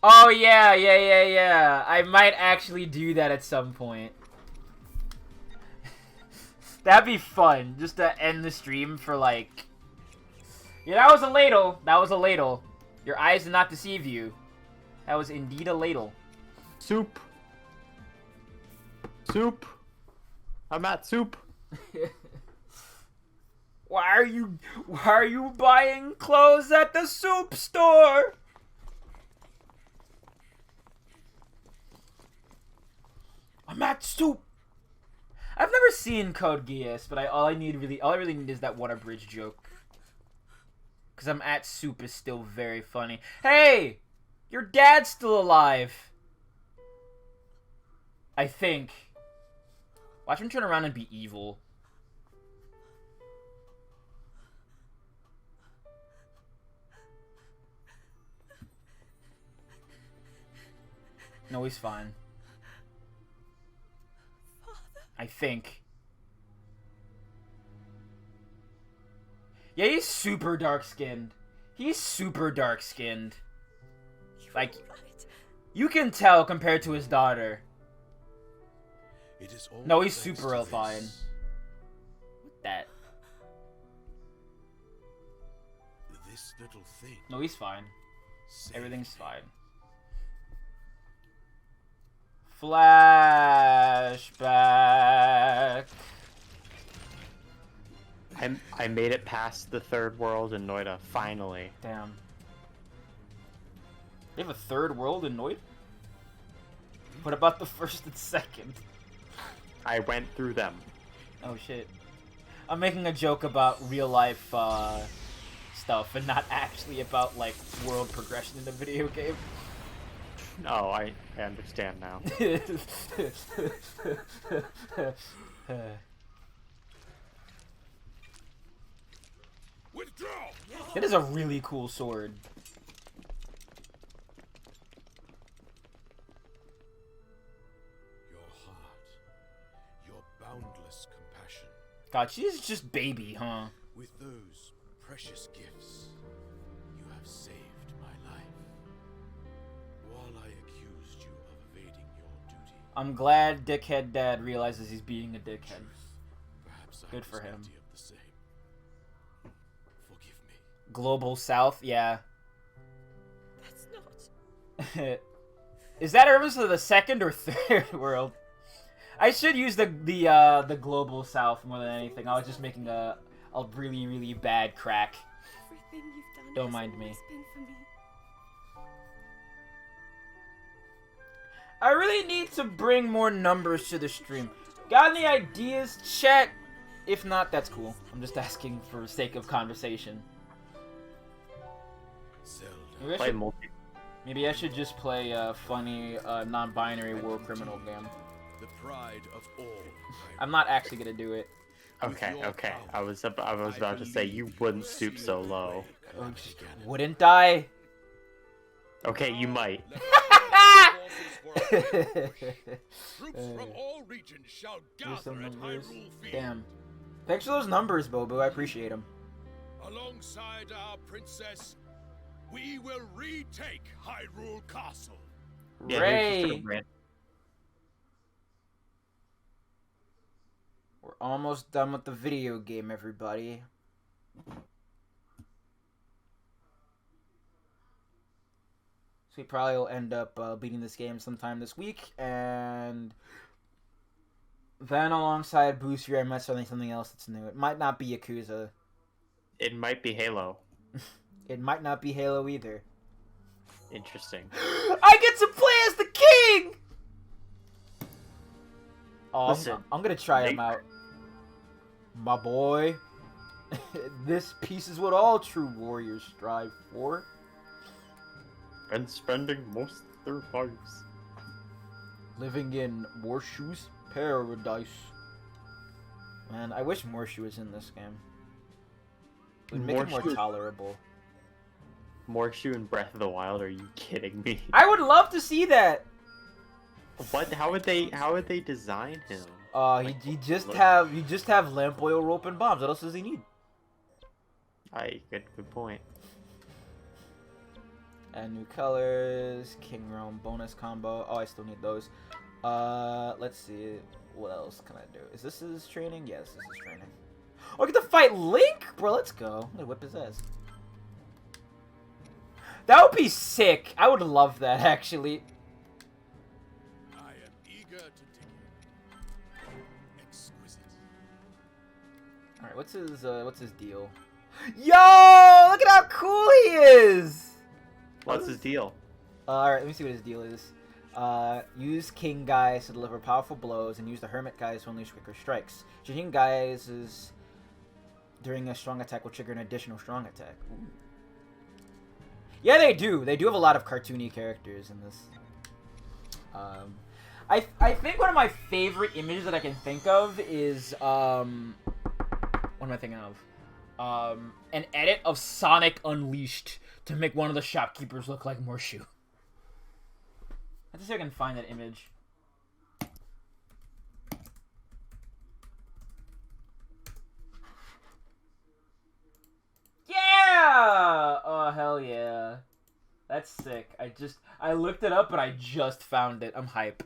Speaker 1: Oh, yeah. I might actually do that at some point. That'd be fun, just to end the stream for, like... Yeah, that was a ladle. That was a ladle. Your eyes did not deceive you. That was indeed a ladle.
Speaker 3: Soup. Soup. I'm at soup.
Speaker 1: Why are you buying clothes at the soup store? I'm at soup. I've never seen Code Geass, but all I really need is that one abridged joke. Cause I'm at soup is still very funny. Hey, your dad's still alive. I think. Watch him turn around and be evil. No, he's fine. I think. Yeah, he's super dark-skinned. He's super dark-skinned. Like, you can tell compared to his daughter. No, he's super fine. That.
Speaker 6: This little thing.
Speaker 1: No, he's fine. Everything's fine. Flashback.
Speaker 3: I made it past the third world in Noida, finally.
Speaker 1: Damn. They have a third world in Noid? What about the first and second?
Speaker 3: I went through them.
Speaker 1: Oh shit. I'm making a joke about real life stuff and not actually about like world progression in the video game.
Speaker 3: Oh, I understand now.
Speaker 6: Withdraw.
Speaker 1: It is a really cool sword.
Speaker 6: Your heart, your boundless compassion.
Speaker 1: God, she's just baby, huh?
Speaker 6: With those precious gifts, you have saved my life. While I accused you of evading your duty.
Speaker 1: I'm glad Dickhead Dad realizes he's being a dickhead.
Speaker 6: Perhaps I
Speaker 1: Good
Speaker 6: was
Speaker 1: for him.
Speaker 6: guilty of the same. Forgive me.
Speaker 1: Global South, yeah.
Speaker 7: That's not.
Speaker 1: Is that reference to the second or third world? I should use the Global South more than anything. I was just making a really, really bad crack.
Speaker 7: Everything you've done
Speaker 1: Don't
Speaker 7: has
Speaker 1: mind me.
Speaker 7: always been for me.
Speaker 1: I really need to bring more numbers to the stream. Got any ideas, chat? If not, that's cool. I'm just asking for sake of conversation.
Speaker 6: Zelda.
Speaker 1: Maybe I should just play a funny, non-binary war criminal game.
Speaker 6: The pride of all.
Speaker 1: I'm not actually gonna do it.
Speaker 3: Okay. I was about to say you wouldn't stoop so low.
Speaker 1: Wouldn't I?
Speaker 3: Okay, you might.
Speaker 6: Troops from all regions shall
Speaker 1: Here's some
Speaker 6: gather at
Speaker 1: numbers.
Speaker 6: Hyrule Field.
Speaker 1: Damn. Thanks for those numbers, Bobo. I appreciate them.
Speaker 6: Alongside our princess, we will retake Hyrule Castle.
Speaker 3: Yeah, here's just
Speaker 1: Ray.
Speaker 3: a rant.
Speaker 1: We're almost done with the video game, everybody. So we probably will end up beating this game sometime this week, and then alongside Boost Year, I might start something else that's new. It might not be Yakuza.
Speaker 3: It might be Halo.
Speaker 1: It might not be Halo either.
Speaker 3: Interesting.
Speaker 1: I get to play as the king! Oh,
Speaker 3: Listen,
Speaker 1: I'm gonna try him
Speaker 3: Nick.
Speaker 1: out. My boy. This piece is what all true warriors strive for.
Speaker 3: And spending most of their lives.
Speaker 1: Living in Morshu's paradise. Man, I wish Morshu was in this game. It would make it more
Speaker 3: Morshu-
Speaker 1: tolerable.
Speaker 3: Morshu and Breath of the Wild, are you kidding me?
Speaker 1: I would love to see that!
Speaker 3: What? How would they design him?
Speaker 1: You just have lamp oil, rope, and bombs. What else does he need?
Speaker 3: Good point.
Speaker 1: And new colors, King Realm bonus combo. Oh, I still need those. Let's see. What else can I do? Is this his training? Yes, this is training. Oh, I get to fight Link? Bro, let's go. I'm gonna whip his ass. That would be sick. I would love that, actually.
Speaker 6: I am eager to take it. Exquisite.
Speaker 1: Alright, what's his deal? Yo! Look at how cool he is!
Speaker 3: What's his deal?
Speaker 1: Alright, let me see what his deal is. Use King Guys to deliver powerful blows, and use the Hermit Guys to unleash quicker strikes. King Guys is during a strong attack will trigger an additional strong attack. Ooh. Yeah, they do. They do have a lot of cartoony characters in this. I think one of my favorite images that I can think of is what am I thinking of? An edit of Sonic Unleashed to make one of the shopkeepers look like Morshu. Let's see if I can find that image. Yeah! Oh, hell yeah. That's sick. I looked it up, but I just found it. I'm hype.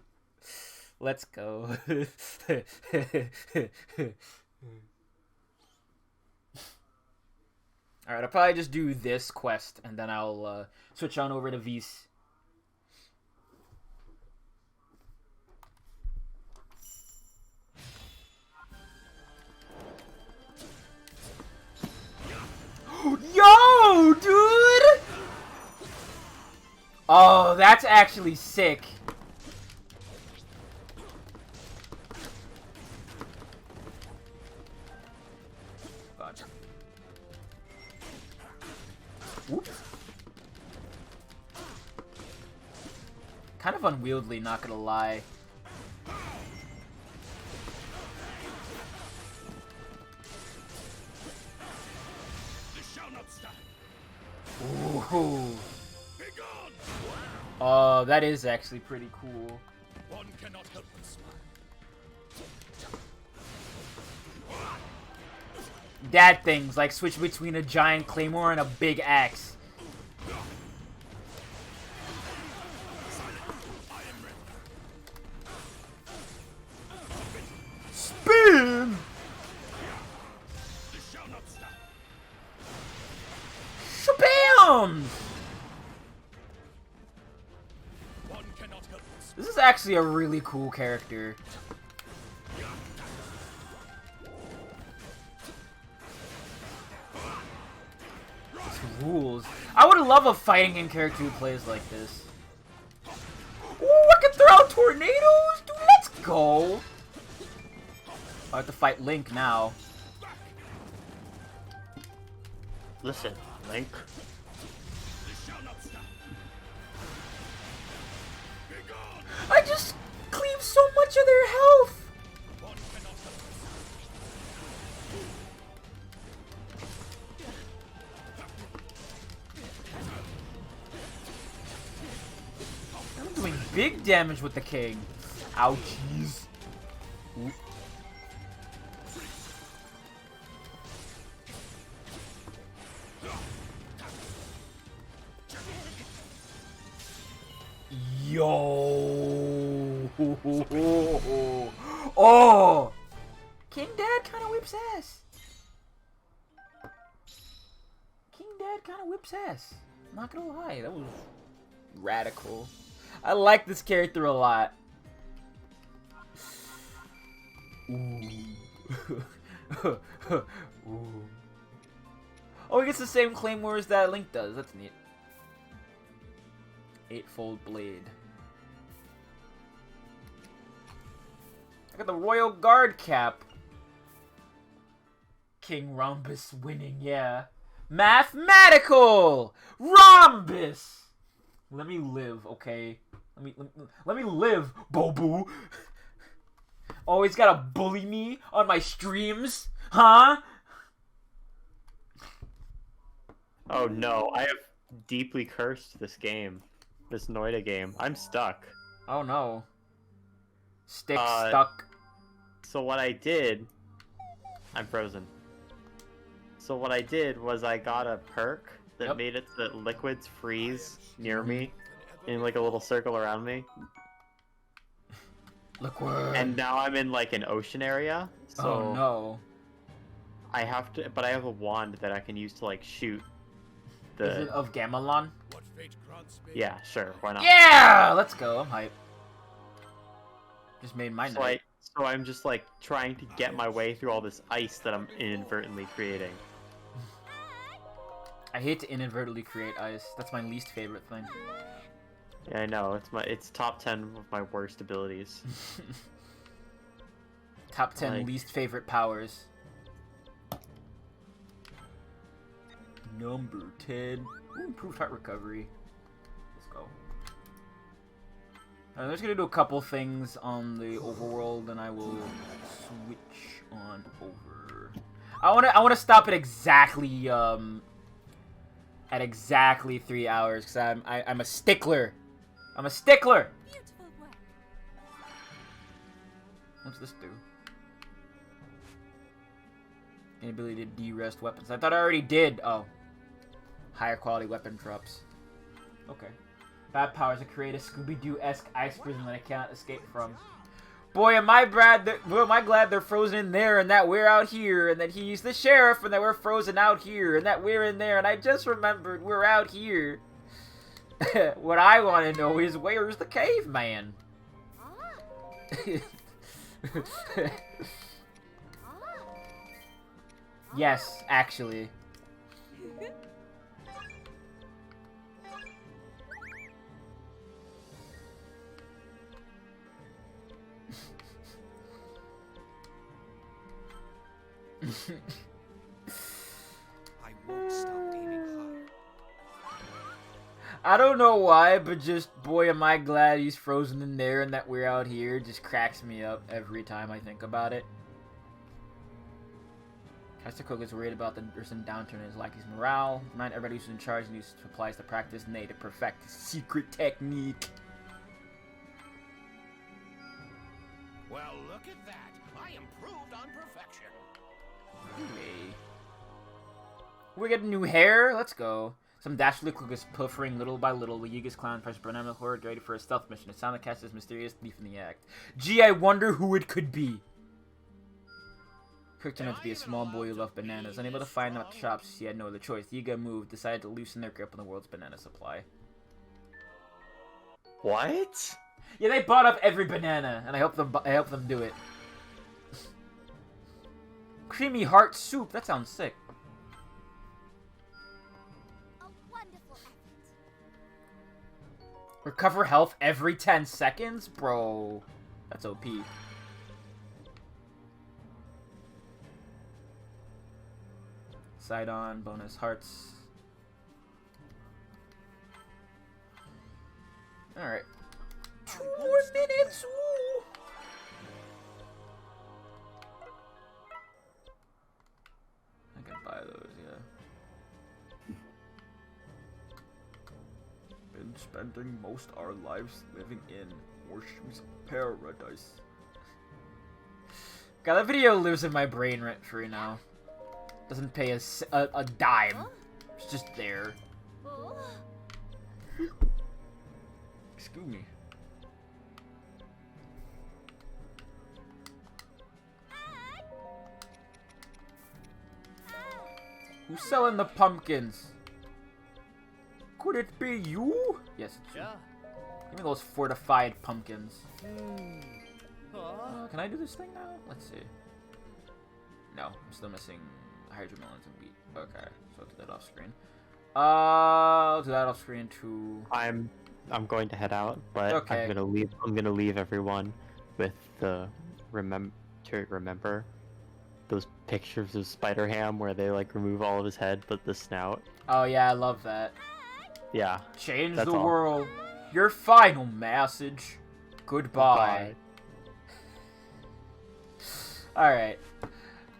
Speaker 1: Let's go. Alright, I'll probably just do this quest, and then I'll switch on over to Vs. Yo, dude! Oh, that's actually sick. God. Oops. Kind of unwieldy, not gonna lie. Ooh. Oh, that is actually pretty cool.
Speaker 6: One cannot help but smile.
Speaker 1: That thing's like switch between a giant claymore and a big axe. Spin! Shabam! This is actually a really cool character. This rules. I would love a fighting game character who plays like this. Ooh, I can throw out tornadoes? Dude, let's go! I have to fight Link now.
Speaker 3: Listen, Link.
Speaker 1: I just cleaved so much of their health! I'm doing big damage with the king. Ouchies. Ooh. Yo! Oh! King Dad kind of whips ass. King Dad kind of whips ass. Not gonna lie, that was radical. I like this character a lot. Ooh. Ooh. Oh, he gets the same claymores that Link does. That's neat. Eightfold blade. I got the Royal Guard cap. King Rhombus winning, yeah. Mathematical! Rhombus! Let me live, okay? Let me live, Bobu. Always gotta bully me on my streams? Huh?
Speaker 3: Oh no, I have deeply cursed this game. This Noida game. I'm stuck.
Speaker 1: Oh no. Stick stuck.
Speaker 3: So what I did... I'm frozen. So what I did was I got a perk that made it so that liquids freeze near me in like a little circle around me.
Speaker 1: Liquid.
Speaker 3: And now I'm in like an ocean area. So
Speaker 1: Oh no.
Speaker 3: I have to, but I have a wand that I can use to like shoot the...
Speaker 1: Is it of Gamelon?
Speaker 6: What fate grants me?
Speaker 3: Yeah, sure, why not?
Speaker 1: Yeah! Let's go, I'm hype. Just made my night.
Speaker 3: So I'm just like trying to get my way through all this ice that I'm inadvertently creating.
Speaker 1: I hate to inadvertently create ice. That's my least favorite thing.
Speaker 3: Yeah, I know. It's top 10 of my worst abilities.
Speaker 1: Top 10
Speaker 3: Like...
Speaker 1: least favorite powers. Number 10. Ooh, improved heart recovery. Let's go. I'm just gonna do a couple things on the overworld, and I will switch on over. I wanna stop at exactly 3 hours because I'm a stickler. I'm a stickler.
Speaker 7: Beautiful work.
Speaker 1: What's this do? Inability to de-rest weapons. I thought I already did. Oh. Higher quality weapon drops. Okay. Bad powers that create a Scooby-Doo-esque ice prison that I cannot escape from. Boy, am I glad they're frozen in there and that we're out here and that he's the sheriff and that we're frozen out here and that we're in there and I just remembered we're out here. What I want to know is where's the caveman? Yes, actually.
Speaker 6: I won't stop aiming higher.
Speaker 1: I don't know why, but just, boy, am I glad he's frozen in there and that we're out here. Just cracks me up every time I think about it. Master Cook is worried about the recent downturn in his lackey's morale. Remind everybody who's in charge and uses supplies to practice, nay, to perfect his secret technique.
Speaker 6: Well, look at that. I improved on perfection.
Speaker 1: Hey. We get new hair? Let's go. Some dastardly Cook is pilfering little by little. The Yiga's clown pressure Banana Horde ready for a stealth mission. It sounded cast as mysterious thief in the act. Gee, I wonder who it could be. Cook turned out to be a small boy who loved bananas. Unable to find them at the shops, he had no other choice. The Yiga moved, decided to loosen their grip on the world's banana supply.
Speaker 3: What?
Speaker 1: Yeah, they bought up every banana, and I helped them do it. Creamy heart soup. That sounds sick.
Speaker 4: A wonderful effort.
Speaker 1: Recover health every 10 seconds? Bro. That's OP. Side on, bonus hearts. Alright. 2 more minutes! Woo! I can buy those, yeah. Been spending most our lives living in Horseshoe's paradise. God, that video lives in my brain rent free now. Doesn't pay a dime. It's just there.
Speaker 4: Oh.
Speaker 1: Excuse me. Who's selling the pumpkins? Could it be you? Yes, it's you. Give me those fortified pumpkins. Can I do this thing now? Let's see. No, I'm still missing hydromelons and wheat. Okay, so I'll do that off screen. I'll do that off screen too.
Speaker 3: I'm going to head out, but
Speaker 1: Okay.
Speaker 3: I'm gonna leave everyone with the remember those pictures of Spider-Ham where they like remove all of his head but the snout.
Speaker 1: Oh yeah, I love that.
Speaker 3: Yeah.
Speaker 1: Change
Speaker 3: That's
Speaker 1: the
Speaker 3: all.
Speaker 1: world. Your final message. Goodbye. Alright.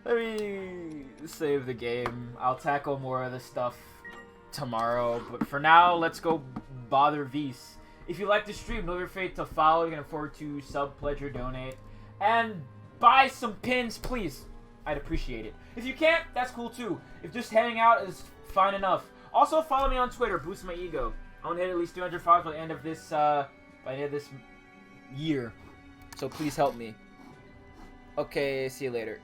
Speaker 1: Let me save the game. I'll tackle more of this stuff tomorrow. But for now, let's go bother Vise. If you like the stream, don't forget to follow. You can afford to sub, pledge, or donate. And buy some pins, please. I'd appreciate it. If you can't, that's cool too. If just hanging out is fine enough. Also, follow me on Twitter. Boost my ego. I want to hit at least 200 followers by the end of this year. So please help me. Okay, see you later.